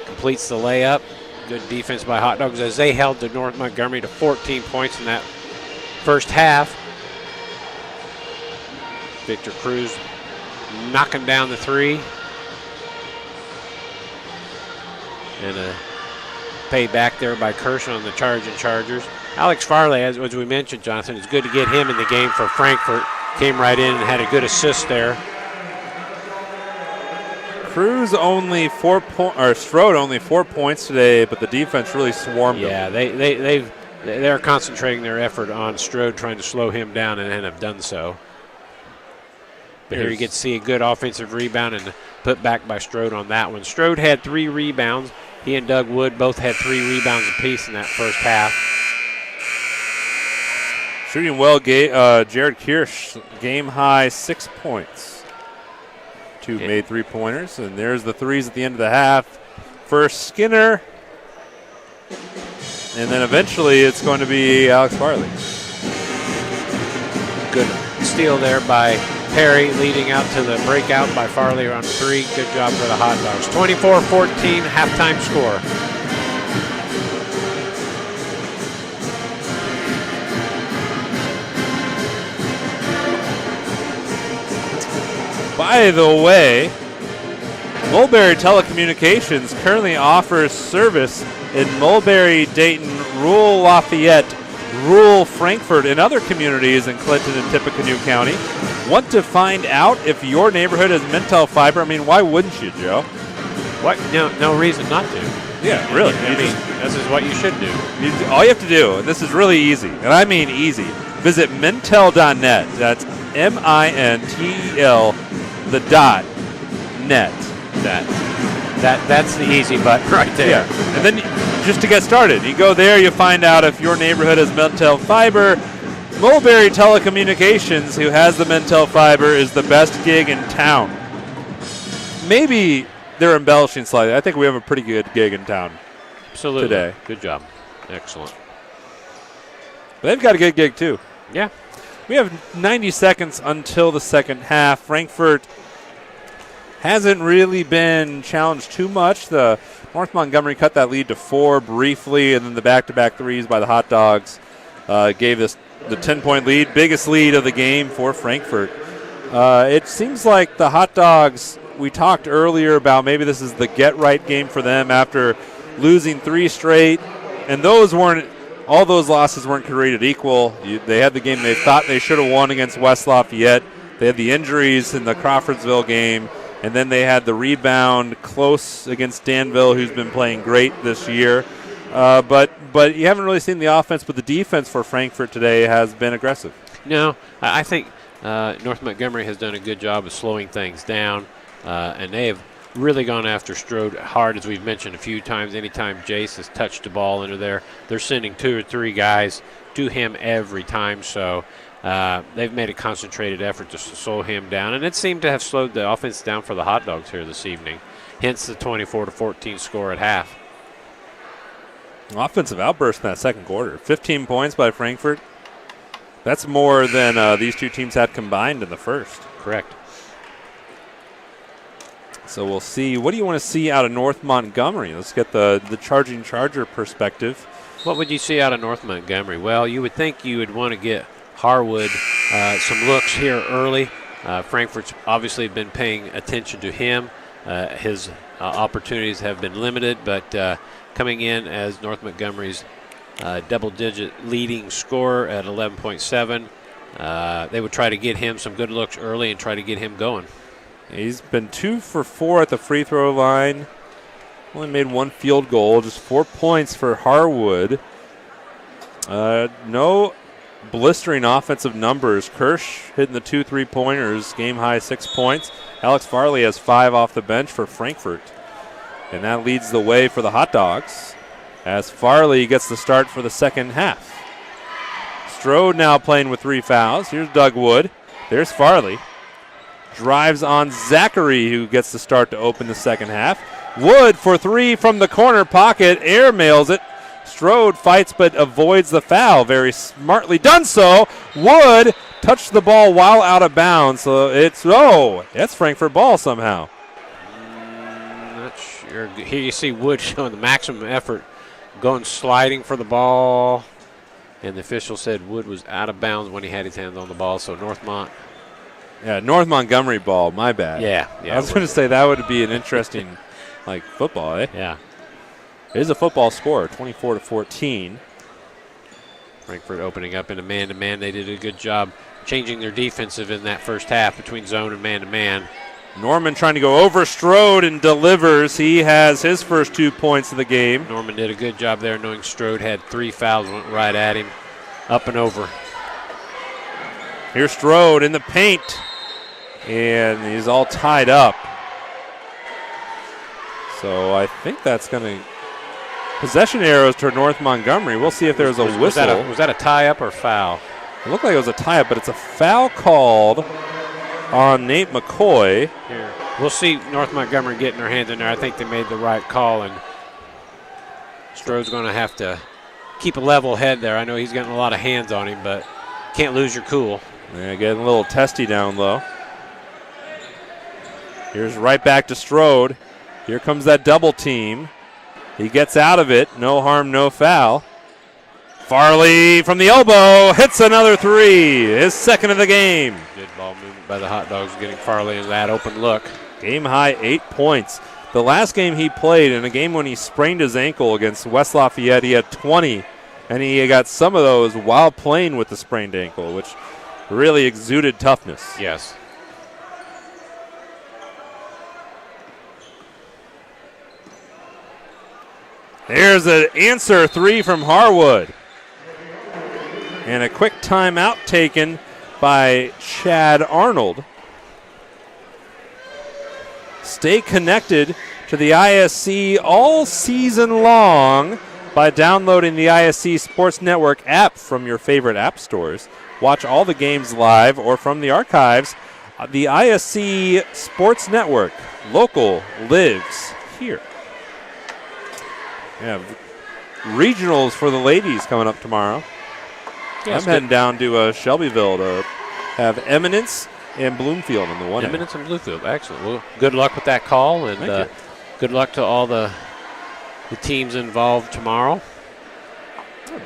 Completes the layup. Good defense by Hot Dogs as they held the North Montgomery to 14 points in that first half. Victor Cruz knocking down the 3. And a pay back there by Kirsch on the Chargers. Alex Farley, as we mentioned, Jonathan, it's good to get him in the game for Frankfort. Came right in and had a good assist there. Cruz only 4 points, or Strode only 4 points today, but the defense really swarmed him. Yeah, they're concentrating their effort on Strode, trying to slow him down, and have done so. But here you get to see a good offensive rebound and put back by Strode on that one. Strode had 3 rebounds. He and Doug Wood both had 3 rebounds apiece in that first half. Shooting well, Jared Kirsch, game high 6 points. 2 made 3-pointers, and there's the 3s at the end of the half. First Skinner, and then eventually it's going to be Alex Farley. Good steal there by Perry, leading out to the breakout by Farley on 3. Good job for the Hot Dogs. 24-14 halftime score. By the way, Mulberry Telecommunications currently offers service in Mulberry, Dayton, rural Lafayette, rural Frankfort, and other communities in Clinton and Tippecanoe County. Want to find out if your neighborhood has Mintel fiber? I mean, why wouldn't you, Joe? What? No reason not to. Yeah, really. I mean, this is what you should do. All you have to do, and this is really easy, and I mean easy, visit mintel.net. That's MINTEL, the .net. That's the easy button right there. Yeah. And then just to get started, you go there, you find out if your neighborhood has Mintel fiber. Mulberry Telecommunications, who has the Mintel fiber, is the best gig in town. Maybe they're embellishing slightly. I think we have a pretty good gig in town. Absolutely. Today. Good job. Excellent. But they've got a good gig, too. Yeah. We have 90 seconds until the second half. Frankfort hasn't really been challenged too much. The North Montgomery cut that lead to 4 briefly, and then the back-to-back threes by the Hot Dogs gave this the 10-point lead, biggest lead of the game for Frankfort. It seems like the Hot Dogs, we talked earlier about maybe this is the get-right game for them after losing 3 straight, and all those losses weren't created equal. They had the game they thought they should have won against West Lafayette. They had the injuries in the Crawfordsville game, and then they had the rebound close against Danville, who's been playing great this year. But you haven't really seen the offense, but the defense for Frankfort today has been aggressive. No, I think North Montgomery has done a good job of slowing things down, and they have really gone after Strode hard, as we've mentioned a few times. Anytime Jace has touched the ball into there, they're sending 2 or 3 guys to him every time. So they've made a concentrated effort to slow him down, and it seemed to have slowed the offense down for the Hot Dogs here this evening. Hence the 24-14 score at half. Offensive outburst in that second quarter. 15 points by Frankfort. That's more than these two teams had combined in the first. Correct. So we'll see. What do you want to see out of North Montgomery? Let's get the Charging Charger perspective. What would you see out of North Montgomery? Well, you would think you would want to get Harwood some looks here early. Frankfort's obviously been paying attention to him. His opportunities have been limited, but coming in as North Montgomery's double-digit leading scorer at 11.7, they would try to get him some good looks early and try to get him going. He's been 2 for 4 at the free throw line. Only made 1 field goal, just 4 points for Harwood. No blistering offensive numbers. Kirsch hitting the 2 3-pointers, game high 6 points. Alex Farley has 5 off the bench for Frankfort. And that leads the way for the Hot Dogs as Farley gets the start for the second half. Strode now playing with 3 fouls. Here's Doug Wood. There's Farley. Drives on Zachary, who gets the start to open the second half. Wood for 3 from the corner pocket. Air mails it. Strode fights but avoids the foul. Very smartly done so. Wood touched the ball while out of bounds. So that's Frankfurt ball somehow. Not sure. Here you see Wood showing the maximum effort, going sliding for the ball. And the official said Wood was out of bounds when he had his hands on the ball. So North Montgomery ball, my bad. Yeah. I was going to say that would be an interesting football, eh? Yeah. It is a football score, 24-14. Frankfurt opening up in a man-to-man. They did a good job changing their defensive in that first half between zone and man-to-man. Norman trying to go over Strode and delivers. He has his first 2 points of the game. Norman did a good job there, knowing Strode had 3 fouls, went right at him, up and over. Here's Strode in the paint, and he's all tied up. So I think that's going to possession arrows toward North Montgomery. We'll see if there's a whistle. Was that a tie-up or foul? It looked like it was a tie-up, but it's a foul called on Nate McCoy. Here. We'll see North Montgomery getting their hands in there. I think they made the right call, and Strode's going to have to keep a level head there. I know he's getting a lot of hands on him, but can't lose your cool. Yeah, getting a little testy down low. Here's right back to Strode. Here comes that double team. He gets out of it. No harm, no foul. Farley from the elbow hits another 3. His second of the game. Good ball movement by the Hot Dogs, getting Farley in that open look. Game high 8 points. The last game he played, in a game when he sprained his ankle against West Lafayette, he had 20. And he got some of those while playing with the sprained ankle, which really exuded toughness. Yes. There's an answer 3 from Harwood. And a quick timeout taken by Chad Arnold. Stay connected to the ISC all season long by downloading the ISC Sports Network app from your favorite app stores. Watch all the games live or from the archives. The ISC Sports Network. Local lives here. Yeah, regionals for the ladies coming up tomorrow. Yeah, I'm heading down to Shelbyville to have Eminence and Bloomfield in the 1A. Eminence and Bloomfield, excellent. Well, good luck with that call, and good luck to all the teams involved tomorrow.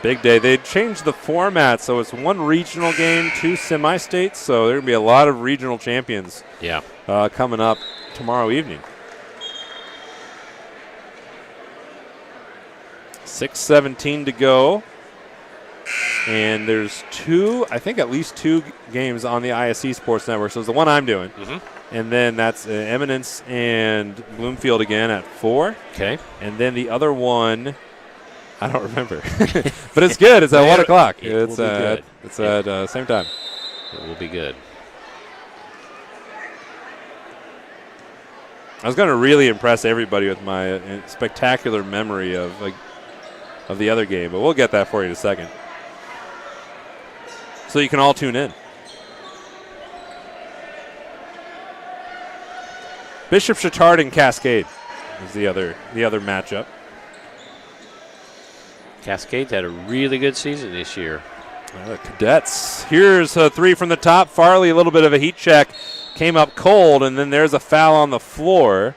Big day. They changed the format, so it's 1 regional game, 2 semi-states, so there are going to be a lot of regional champions coming up tomorrow evening. 6:17 to go. And there's at least two games on the ISC Sports Network. So it's the one I'm doing. Mm-hmm. And then that's Eminence and Bloomfield again at 4. Okay. And then the other one, I don't remember. But it's good. It's at 1 o'clock. It's at same time. It will be good. I was going to really impress everybody with my spectacular memory of the other game, but we'll get that for you in a second. so you can all tune in. Bishop Chatard and Cascade is the other matchup. Cascade's had a really good season this year. The Cadets. Here's a three from the top. Farley, a little bit of a heat check. Came up cold, and then there's a foul on the floor.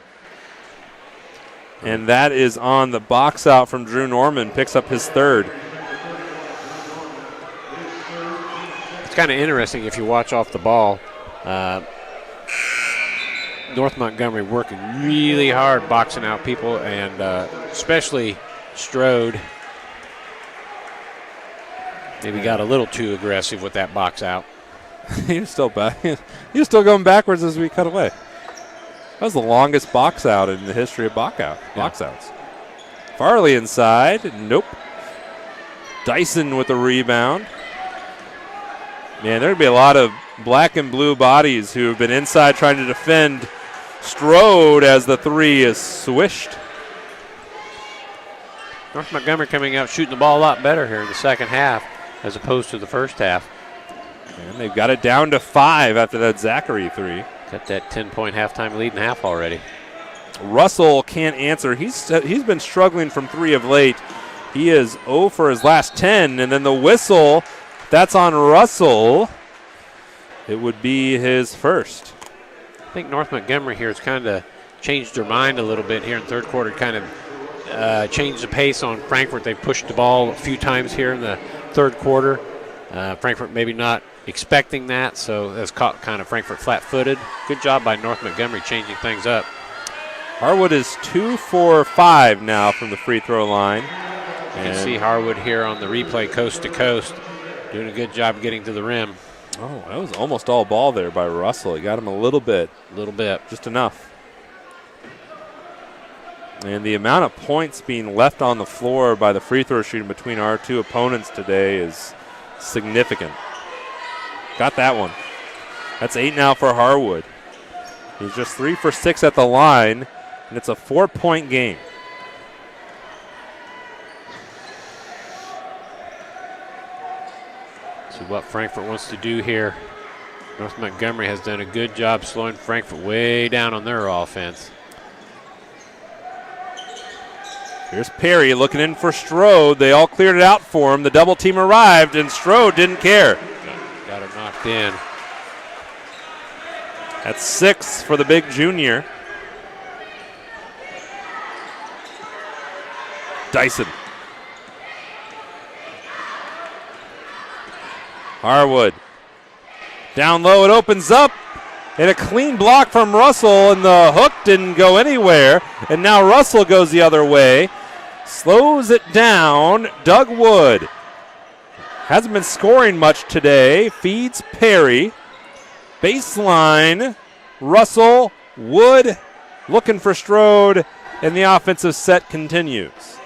And that is on the box out from Drew Norman. Picks up his third. It's kind of interesting if you watch off the ball. North Montgomery working really hard boxing out people, and especially Strode. Maybe got a little too aggressive with that box out. He was still back. He was still going backwards as we cut away. That was the longest box out in the history of box outs. Farley inside. Nope. Dyson with the rebound. Man, there'd be a lot of black and blue bodies who have been inside trying to defend Strode as the three is swished. North Montgomery coming out shooting the ball a lot better here in the second half as opposed to the first half. And they've got it down to 5 after that Zachary three. Got that 10-point halftime lead in half already. Russell can't answer. He's been struggling from 3 of late. He is 0 for his last 10, and then the whistle, that's on Russell. It would be his first. I think North Montgomery here has kind of changed their mind a little bit here in third quarter, kind of changed the pace on Frankfort. They've pushed the ball a few times here in the third quarter. Frankfort maybe not expecting that, so that's caught kind of Frankfort flat-footed. Good job by North Montgomery changing things up. Harwood is 2 for 5 now from the free throw line. You can see Harwood here on the replay coast to coast doing a good job getting to the rim. Oh, that was almost all ball there by Russell. He got him a little bit. Just enough. And the amount of points being left on the floor by the free throw shooting between our two opponents today is significant. Got that one. That's 8 now for Harwood. He's just 3 for 6 at the line, and it's a 4-point game. See what Frankfort wants to do here. North Montgomery has done a good job slowing Frankfort way down on their offense. Here's Perry looking in for Strode. They all cleared it out for him. The double team arrived, and Strode didn't care. Got her knocked in. That's 6 for the big junior. Dyson. Harwood. Down low, it opens up. And a clean block from Russell, and the hook didn't go anywhere. And now Russell goes the other way. Slows it down. Doug Wood. Hasn't been scoring much today. Feeds Perry. Baseline. Russell. Wood looking for Strode. And the offensive set continues.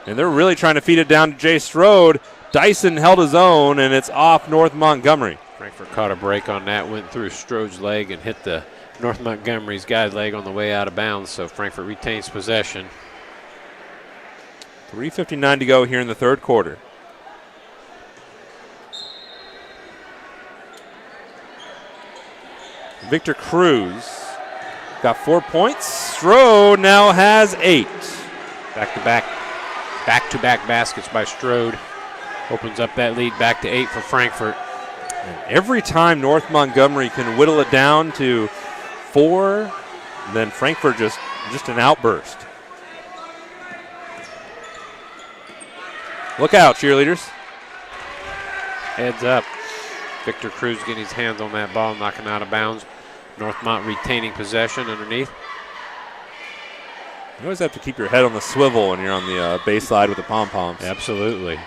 And they're really trying to feed it down to Jay Strode. Dyson held his own, and it's off North Montgomery. Frankfort caught a break on that, went through Strode's leg and hit the North Montgomery's guy's leg on the way out of bounds, so Frankfort retains possession. 3:59 to go here in the third quarter. Victor Cruz got 4 points. Strode now has 8. Back-to-back baskets by Strode. Opens up that lead back to 8 for Frankfort. And every time North Montgomery can whittle it down to 4, then Frankfort just an outburst. Look out, cheerleaders. Heads up. Victor Cruz getting his hands on that ball, knocking out of bounds. Northmont retaining possession underneath. You always have to keep your head on the swivel when you're on the base side with the pom-poms. Absolutely.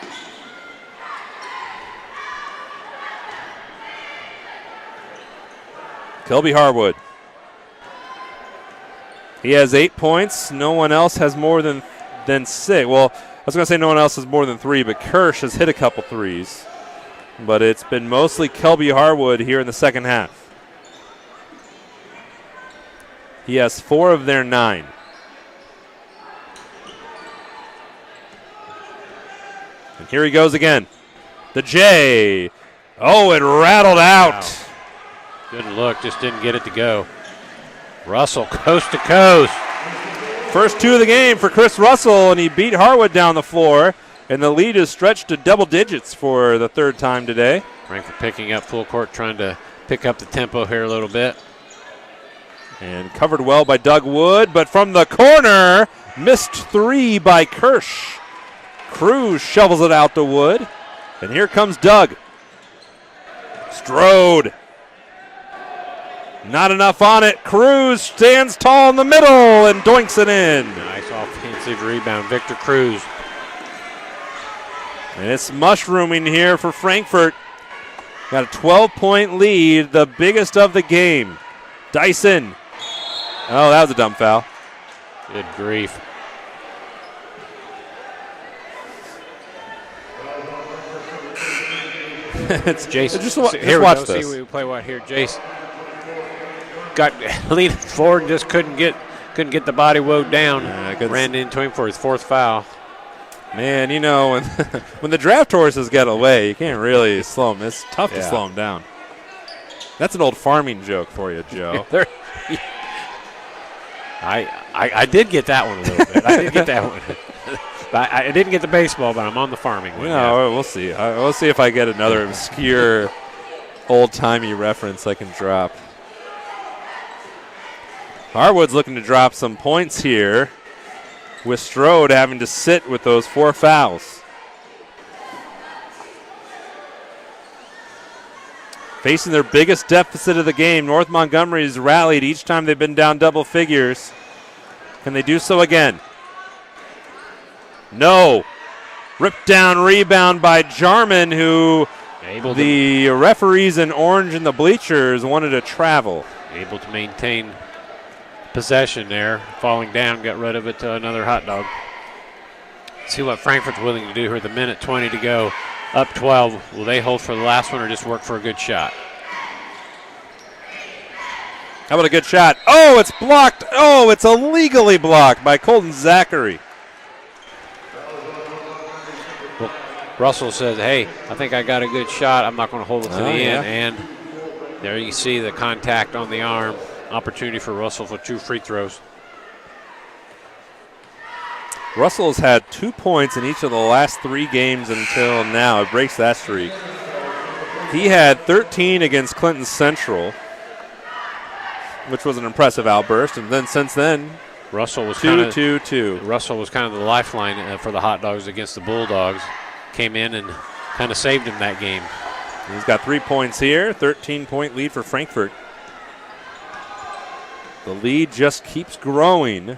Kelby Harwood. He has 8 points. No one else has more than 6. Well, I was going to say no one else has more than 3, but Kirsch has hit a couple threes. But it's been mostly Kelby Harwood here in the second half. He has 4 of their 9. And here he goes again. The J. Oh, it rattled out. Wow. Good look, just didn't get it to go. Russell coast to coast. First 2 of the game for Chris Russell, and he beat Harwood down the floor, and the lead is stretched to double digits for the 3rd time today. Frankfort picking up full court, trying to pick up the tempo here a little bit. And covered well by Doug Wood, but from the corner, missed 3 by Kirsch. Cruz shovels it out to Wood, and here comes Doug. Strode. Not enough on it. Cruz stands tall in the middle and doinks it in. Nice offensive rebound, Victor Cruz. And it's mushrooming here for Frankfort. Got a 12-point lead, the biggest of the game. Dyson. Oh, that was a dumb foul. Good grief. It's Jason. Just here watch we go. this. See, we play what here, Jason. Got leaning forward and just couldn't get the body woed down. Ran into him for his 4th foul. Man, you know, when the draft horses get away, you can't really slow them. It's tough to slow them down. That's an old farming joke for you, Joe. I did get that one a little bit. I did get that one. I didn't get the baseball, but I'm on the farming one. Yeah, we'll see. We'll see if I get another obscure, old-timey reference I can drop. Harwood's looking to drop some points here, with Strode having to sit with those 4 fouls. Facing their biggest deficit of the game, North Montgomery's rallied each time they've been down double figures. Can they do so again? No. Ripped down rebound by Jarman, who the referees in orange in the bleachers wanted to travel. Able to maintain possession there. Falling down, got rid of it to another hot dog. See what Frankfurt's willing to do here. The minute 20 to go. Up 12. Will they hold for the last one or just work for a good shot? How about a good shot? Oh, it's blocked. Oh, it's illegally blocked by Colton Zachary. Well, Russell says, hey, I think I got a good shot. I'm not going to hold it to the end. And there you see the contact on the arm. Opportunity for Russell for 2 free throws. Russell's had 2 points in each of the last 3 games until now. It breaks that streak. He had 13 against Clinton Central, which was an impressive outburst. And then since then, Russell was 2-2-2. Russell was kind of the lifeline for the Hot Dogs against the Bulldogs. Came in and kind of saved him that game. He's got 3 points here. 13-point lead for Frankfort. The lead just keeps growing,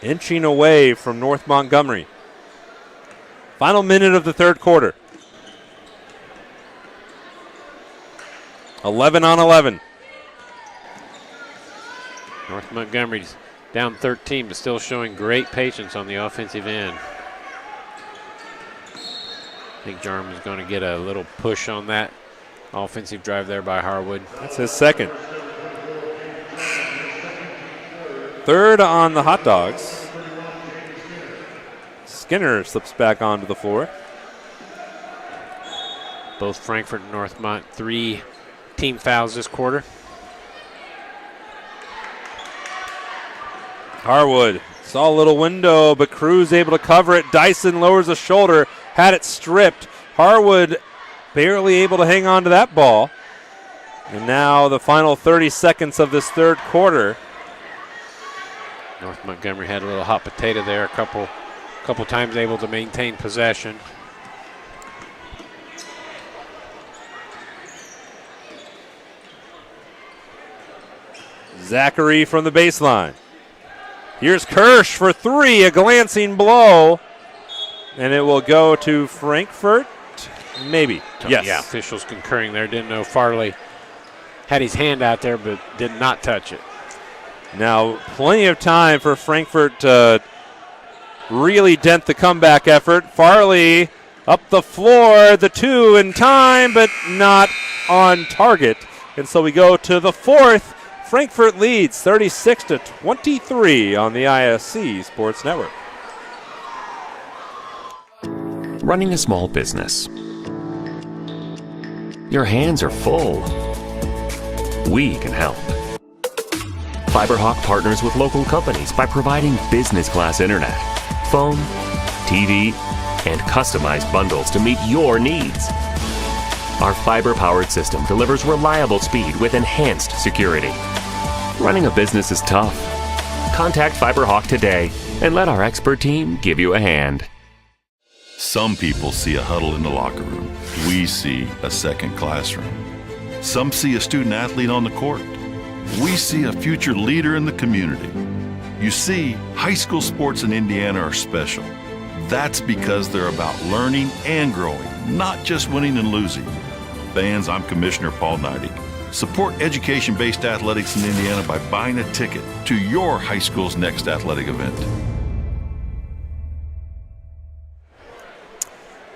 inching away from North Montgomery. Final minute of the 3rd quarter. 11 on 11. North Montgomery's down 13, but still showing great patience on the offensive end. I think Jarman's going to get a little push on that offensive drive there by Harwood. That's his 2nd. 3rd on the Hot Dogs. Skinner slips back onto the floor. Both Frankfort and Northmont, 3 team fouls this quarter. Harwood saw a little window, but Cruz able to cover it. Dyson lowers the shoulder, had it stripped. Harwood barely able to hang on to that ball. And now the final 30 seconds of this 3rd quarter. North Montgomery had a little hot potato there, a couple times able to maintain possession. Zachary from the baseline. Here's Kirsch for 3, a glancing blow. And it will go to Frankfort, maybe. Yes. Yeah, officials concurring there. Didn't know Farley had his hand out there, but did not touch it. Now, plenty of time for Frankfort to really dent the comeback effort. Farley up the floor, the 2 in time, but not on target. And so we go to the 4th. Frankfort leads 36-23 on the ISC Sports Network. Running a small business Your hands are full. We can help. FiberHawk partners with local companies by providing business class internet, phone, TV, and customized bundles to meet your needs. Our fiber-powered system delivers reliable speed with enhanced security. Running a business is tough. Contact FiberHawk today and let our expert team give you a hand. Some people see a huddle in the locker room. We see a second classroom. Some see a student athlete on the court. We see a future leader in the community. You see, high school sports in Indiana are special. That's because they're about learning and growing, not just winning and losing. Fans, I'm Commissioner Paul Neidig. Support education-based athletics in Indiana by buying a ticket to your high school's next athletic event.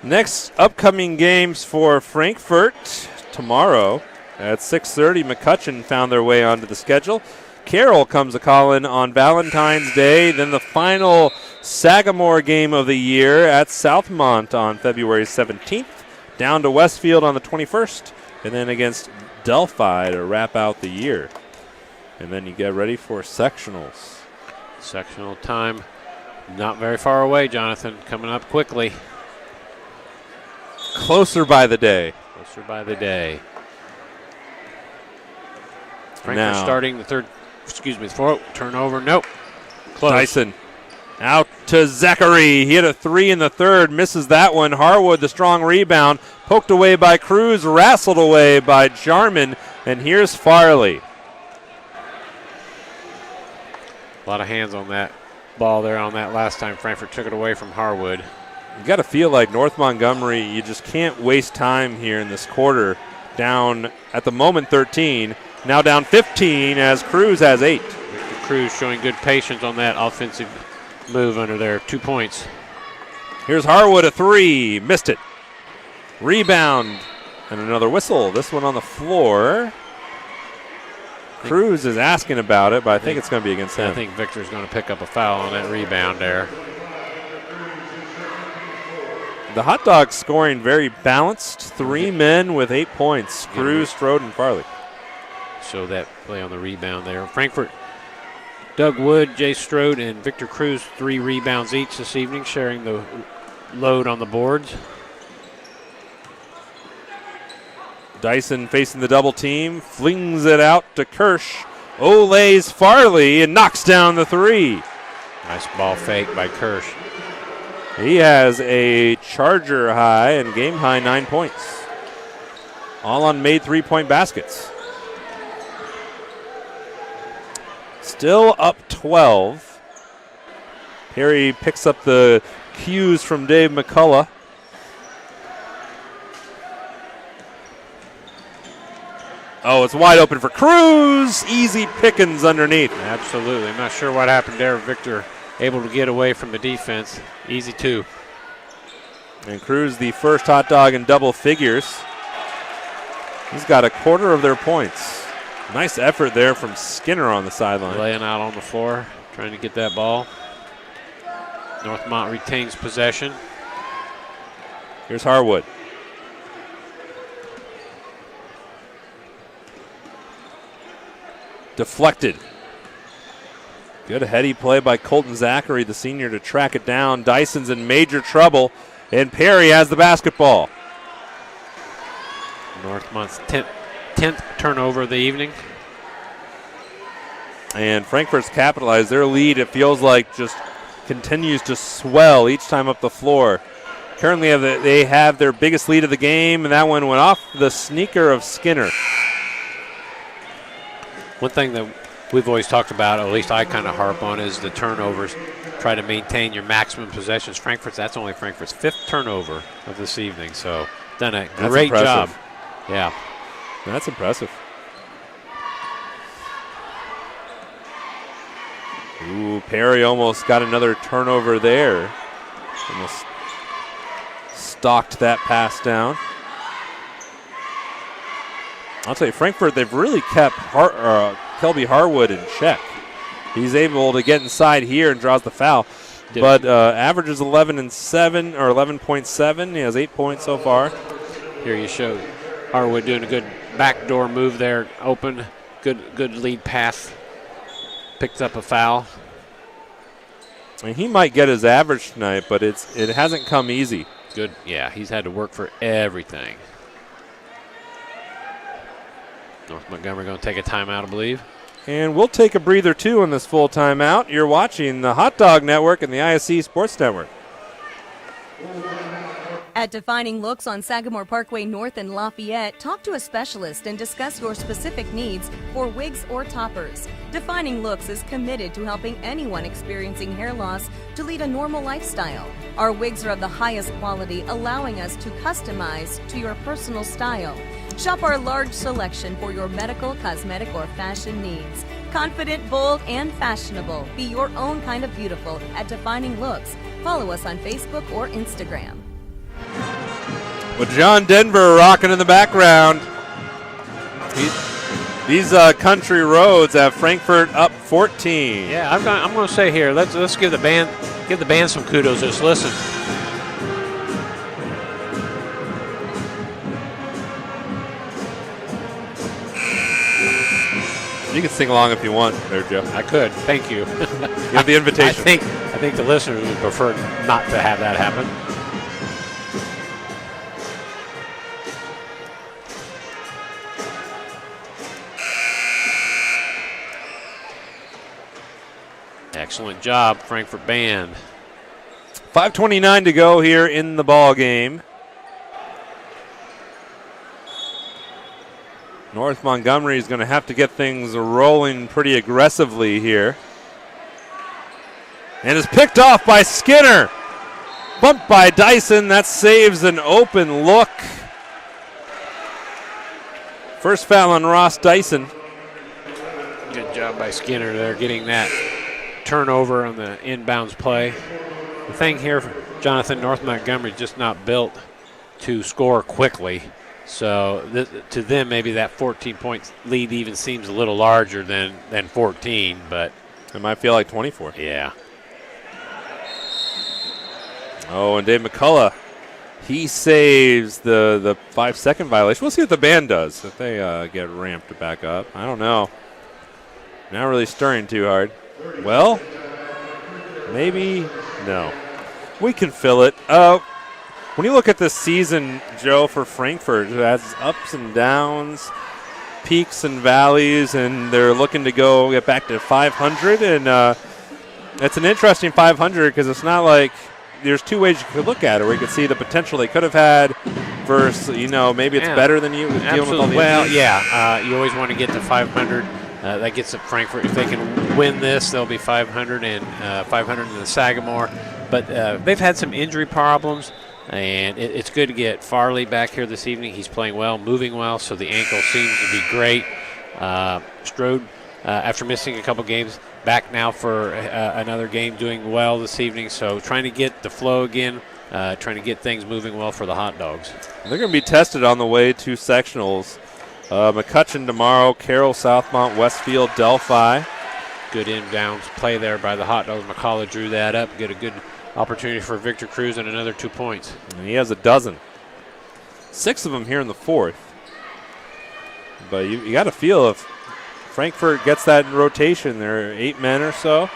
Next upcoming games for Frankfort tomorrow at 6:30. McCutcheon found their way onto the schedule. Carroll comes a-calling on Valentine's Day. Then the final Sagamore game of the year at Southmont on February 17th. Down to Westfield on the 21st. And then against Delphi to wrap out the year. And then you get ready for sectionals. Sectional time not very far away, Jonathan. Coming up quickly. Closer by the day. Closer by the day. Frankfort starting the fourth turnover. Nope. Close. Dyson out to Zachary. He hit a 3 in the third. Misses that one. Harwood, the strong rebound. Poked away by Cruz. Wrestled away by Jarman. And here's Farley. A lot of hands on that ball there on that last time. Frankfort took it away from Harwood. You got to feel like North Montgomery, you just can't waste time here in this quarter. Down at the moment 13. Now down 15 as Cruz has 8. Victor Cruz showing good patience on that offensive move under there. 2 points. Here's Harwood, a 3. Missed it. Rebound and another whistle. This one on the floor. Cruz is asking about it, but I think it's going to be against him. I think Victor's going to pick up a foul on that rebound there. The Hot Dogs scoring very balanced. 3 men with 8 points. Cruz, Strode, and Farley. Show that play on the rebound there. Frankfort, Doug Wood, Jay Strode, and Victor Cruz, 3 rebounds each this evening, sharing the load on the boards. Dyson facing the double team, flings it out to Kirsch. Olays Farley and knocks down the 3. Nice ball fake by Kirsch. He has a Charger high and game high 9 points. All on made 3-point baskets. Still up 12. Perry picks up the cues from Dave McCullough. Oh, it's wide open for Cruz. Easy pickings underneath. Absolutely. I'm not sure what happened there. Victor able to get away from the defense. Easy 2. And Cruz, the first Hot Dog in double figures. He's got a quarter of their points. Nice effort there from Skinner on the sideline. Laying out on the floor, trying to get that ball. Northmont retains possession. Here's Harwood. Deflected. Good heady play by Colton Zachary, the senior, to track it down. Dyson's in major trouble, and Perry has the basketball. Northmont's 10th turnover of the evening. And Frankfort's capitalized their lead. It feels like just continues to swell each time up the floor. Currently, they have their biggest lead of the game, and that one went off the sneaker of Skinner. One thing that we've always talked about, or at least I kind of harp on, is the turnovers. Try to maintain your maximum possessions. That's only Frankfort's 5th turnover of this evening, so done a great job. Yeah. That's impressive. Ooh, Perry almost got another turnover there. Almost stalked that pass down. I'll tell you, Frankfort, they've really kept Kelby Harwood in check. He's able to get inside here and draws the foul. But averages 11 and 7 or 11.7. He has 8 points so far. Here you show Harwood doing a good backdoor move there, open, good lead pass. Picked up a foul. And he might get his average tonight, but it hasn't come easy. Good, yeah, he's had to work for everything. North Montgomery going to take a timeout, I believe. And we'll take a breather, too, in this full timeout. You're watching the Hot Dog Network and the ISC Sports Network. At Defining Looks on Sagamore Parkway North in Lafayette, talk to a specialist and discuss your specific needs for wigs or toppers. Defining Looks is committed to helping anyone experiencing hair loss to lead a normal lifestyle. Our wigs are of the highest quality, allowing us to customize to your personal style. Shop our large selection for your medical, cosmetic, or fashion needs. Confident, bold, and fashionable. Be your own kind of beautiful at Defining Looks. Follow us on Facebook or Instagram. With John Denver rocking in the background. These country roads have Frankfort up 14. Yeah, I'm going to say here, let's give the band some kudos. Just listen. You can sing along if you want there, Joe. I could. Thank you. You have the invitation. I think the listeners would prefer not to have that happen. Excellent job, Frankfort band. 5:29 to go here in the ball game. North Montgomery is going to have to get things rolling pretty aggressively here. And is picked off by Skinner. Bumped by Dyson. That saves an open look. First foul on Ross Dyson. Good job by Skinner there, getting that turnover on the inbounds play. The thing here, Jonathan, North Montgomery just not built to score quickly. So to them, maybe that 14-point lead even seems a little larger than 14, but it might feel like 24. Yeah. Oh, and Dave McCullough, he saves the 5-second violation. We'll see what the band does if they get ramped back up. I don't know. Not really stirring too hard. Well, maybe no. We can fill it. When you look at this season, Joe, for Frankfort, it has ups and downs, peaks and valleys, and they're looking to get back to 500. And it's an interesting 500 because it's not like there's two ways you could look at it, where you could see the potential they could have had versus, maybe it's better than you dealing with the Well, yeah, you always want to get to 500. That gets to Frankfort. If they can win this, they'll be 500 and 500 in the Sagamore. But they've had some injury problems, and it's good to get Farley back here this evening. He's playing well, moving well, so the ankle seems to be great. Strode, after missing a couple games, back now for another game, doing well this evening. So trying to get the flow again, trying to get things moving well for the Hot Dogs. They're going to be tested on the way to sectionals. McCutcheon tomorrow, Carroll, Southmont, Westfield, Delphi. Good inbounds play there by the Hot Dogs. McCullough drew that up. Get a good opportunity for Victor Cruz and another 2 points. And he has a dozen. 6 of them here in the fourth. But you got to feel if Frankfort gets that in rotation, there are 8 men or so,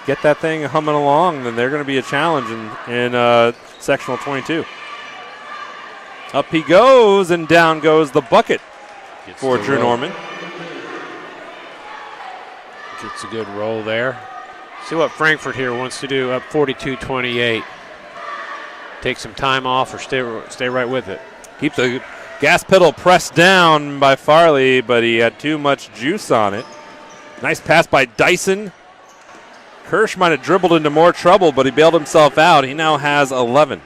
get that thing humming along, then they're going to be a challenge in sectional 22. Up he goes, and down goes the bucket for Drew Norman. Gets a good roll there. See what Frankfort here wants to do, up 42-28. Take some time off or stay right with it. Keep the gas pedal pressed down by Farley, but he had too much juice on it. Nice pass by Dyson. Kirsch might have dribbled into more trouble, but he bailed himself out. He now has 11.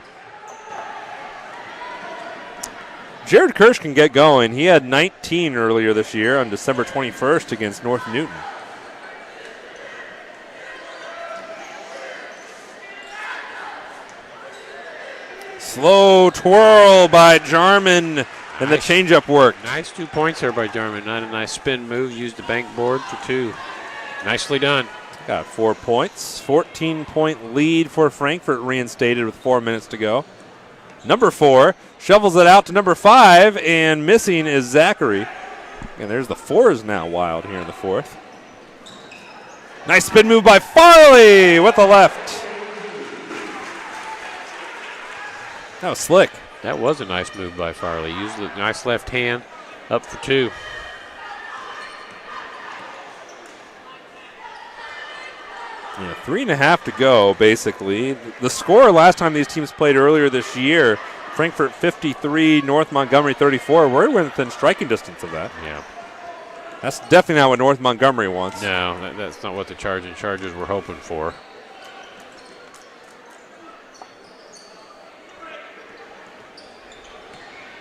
Jared Kirsch can get going. He had 19 earlier this year on December 21st against North Newton. Slow twirl by Jarman, and the changeup worked. Nice 2 points there by Jarman. Not a nice spin move. Used the bank board for 2. Nicely done. Got 4 points. 14-point lead for Frankfort reinstated with 4 minutes to go. Number 4 shovels it out to number 5, and missing is Zachary. And there's the 4s now wild here in the 4th. Nice spin move by Farley with the left. That was slick. That was a nice move by Farley. Used the nice left hand up for 2. Yeah, 3.5 to go, basically. The score last time these teams played earlier this year, Frankfort 53, North Montgomery 34. We're within striking distance of that. Yeah. That's definitely not what North Montgomery wants. No, that's not what the Chargers were hoping for.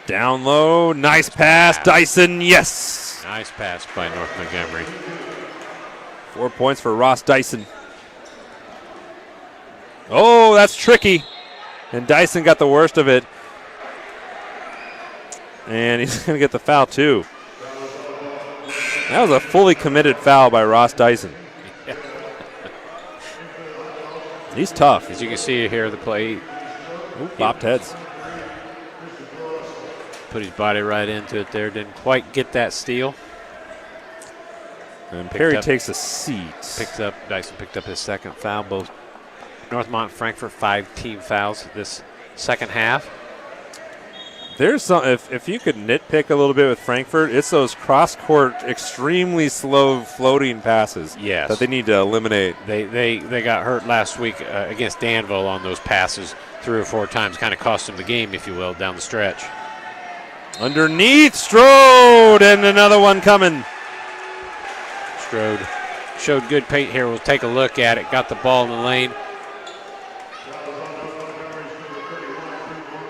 Down low, nice pass, Dyson, yes. Nice pass by North Montgomery. 4 points for Ross Dyson. Oh, that's tricky. And Dyson got the worst of it. And he's going to get the foul, too. That was a fully committed foul by Ross Dyson. He's tough. As you can see here, the play. Bopped heads. Put his body right into it there. Didn't quite get that steal. And Perry takes a seat. Dyson picked up his second foul. Both Northmont and Frankfort 5 team fouls this second half. There's some, if you could nitpick a little bit with Frankfort, it's those cross-court, extremely slow floating passes that they need to eliminate. They got hurt last week against Danville on those passes 3 or 4 times. Kind of cost them the game, if you will, down the stretch. Underneath, Strode, and another one coming. Strode showed good paint here. We'll take a look at it. Got the ball in the lane.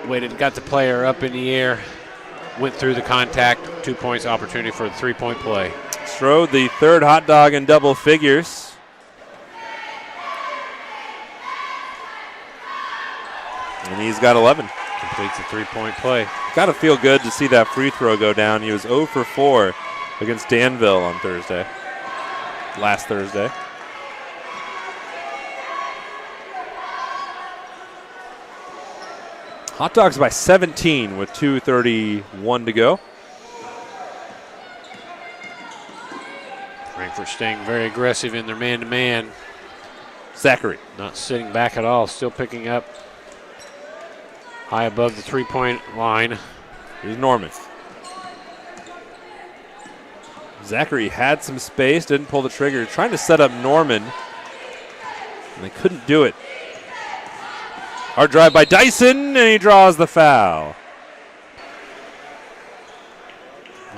Waited, got the player up in the air. Went through the contact. 2 points opportunity for the 3-point play. Strode, the third hot dog in double figures. And he's got 11. Completes the 3-point play. Got to feel good to see that free throw go down. He was 0 for 4 against Danville on last Thursday. Hot Dogs by 17 with 2:31 to go. Frankfort staying very aggressive in their man-to-man. Zachary. Not sitting back at all. Still picking up high above the 3-point line. Here's Norman. Zachary had some space, didn't pull the trigger. Trying to set up Norman, and they couldn't do it. Hard drive by Dyson, and he draws the foul.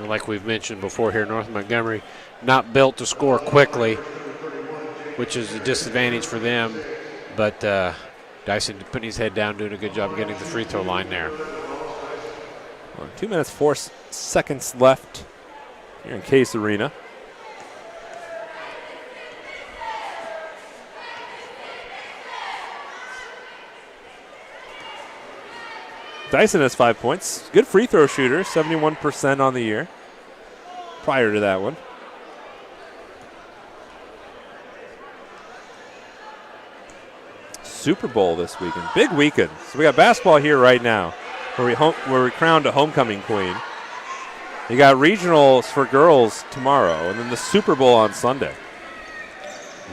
Like we've mentioned before here, North Montgomery not built to score quickly, which is a disadvantage for them. But Dyson putting his head down, doing a good job getting the free throw line there. 2 minutes, 4 seconds left here in Case Arena. Dyson has 5 points. Good free throw shooter, 71% on the year prior to that one. Super Bowl this weekend. Big weekend. So we got basketball here right now where we crowned a homecoming queen. You got regionals for girls tomorrow, and then the Super Bowl on Sunday.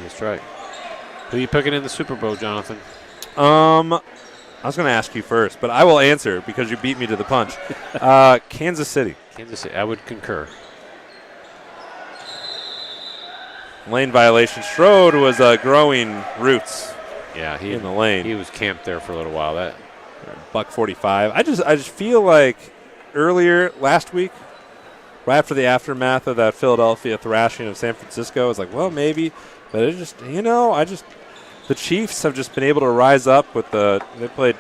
That's right. Who are you picking in the Super Bowl, Jonathan? I was going to ask you first, but I will answer because you beat me to the punch. Kansas City. Kansas City, I would concur. Lane violation. Strode was growing roots. Yeah, in the lane. He was camped there for a little while. That $1.45. I just feel like earlier last week, right after the aftermath of that Philadelphia thrashing of San Francisco, I was like, well, maybe, but it just, the Chiefs have just been able to rise up with they played,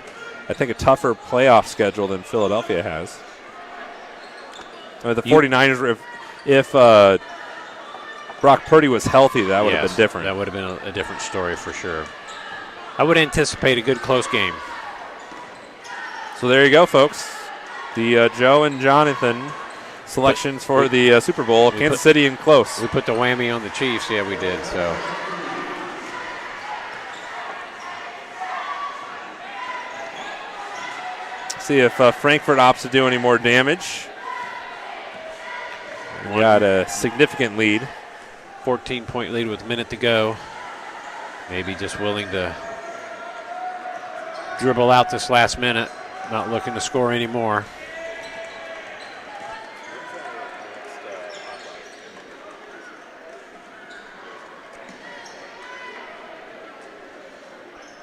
I think, a tougher playoff schedule than Philadelphia has. The 49ers, if Brock Purdy was healthy, that would have been different. That would have been a different story for sure. I would anticipate a good close game. So there you go, folks. The Joe and Jonathan selections for the Super Bowl. Kansas City and close. We put the whammy on the Chiefs. Yeah, we did. So. See if Frankfort opts to do any more damage. We got a significant lead. 14-point lead with a minute to go. Maybe just willing to dribble out this last minute, not looking to score anymore.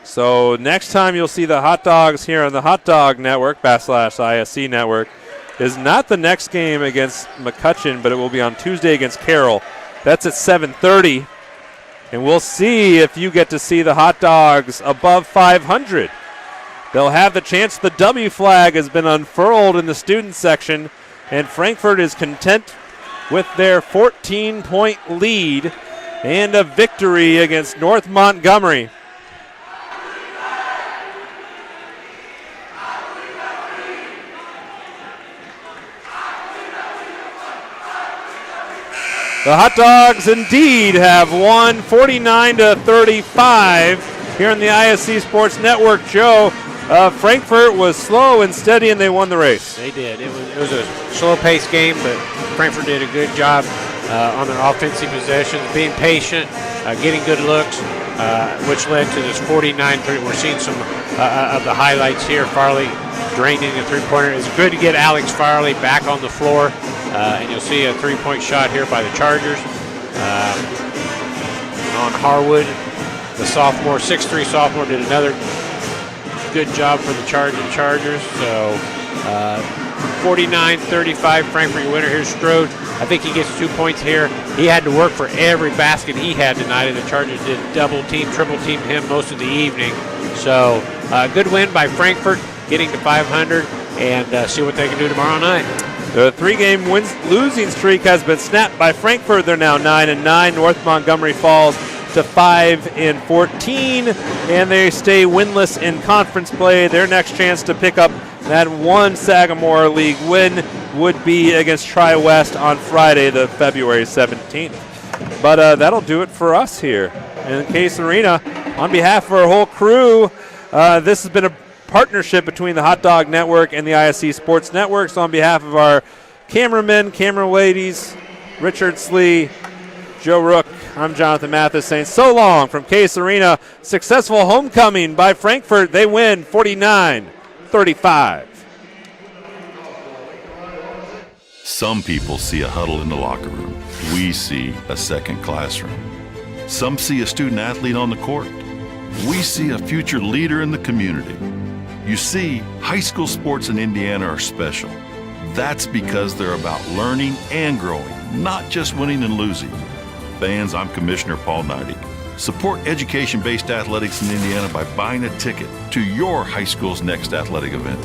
So next time you'll see the Hot Dogs here on the Hot Dog Network, /ISC Network, is not the next game against McCutcheon, but it will be on Tuesday against Carroll. That's at 7:30. And we'll see if you get to see the Hot Dogs above 500. They'll have the chance. The W flag has been unfurled in the student section, and Frankfort is content with their 14-point lead and a victory against North Montgomery. The Hot Dogs indeed have won 49-35 here on the ISC Sports Network. Joe, Frankfort was slow and steady, and they won the race. They did. It was a slow-paced game, but Frankfort did a good job on their offensive possessions, being patient, getting good looks, which led to this 49-30. We're seeing some of the highlights here. Farley draining a three-pointer. It's good to get Alex Farley back on the floor. And you'll see a three-point shot here by the Chargers. On Harwood, the sophomore, 6'3" sophomore, did another good job for the Chargers. So 49-35, Frankfort winner. Here's Strode. I think he gets 2 points here. He had to work for every basket he had tonight, and the Chargers did double-team, triple-team him most of the evening. So good win by Frankfort, getting to 500, and see what they can do tomorrow night. The three-game losing streak has been snapped by Frankfort. They're now 9-9. North Montgomery falls to 5-14, and they stay winless in conference play. Their next chance to pick up that one Sagamore League win would be against Tri-West on Friday, the February 17th. But that'll do it for us here in Case Arena. On behalf of our whole crew, this has been a partnership between the Hot Dog Network and the ISC Sports Network. So on behalf of our cameramen, camera ladies, Richard Slee, Joe Rook, I'm Jonathan Mathis saying so long from Case Arena. Successful homecoming by Frankfort. They win 49-35. Some people see a huddle in the locker room. We see a second classroom. Some see a student athlete on the court. We see a future leader in the community. You see, high school sports in Indiana are special. That's because they're about learning and growing, not just winning and losing. Fans, I'm Commissioner Paul Neidig. Support education-based athletics in Indiana by buying a ticket to your high school's next athletic event.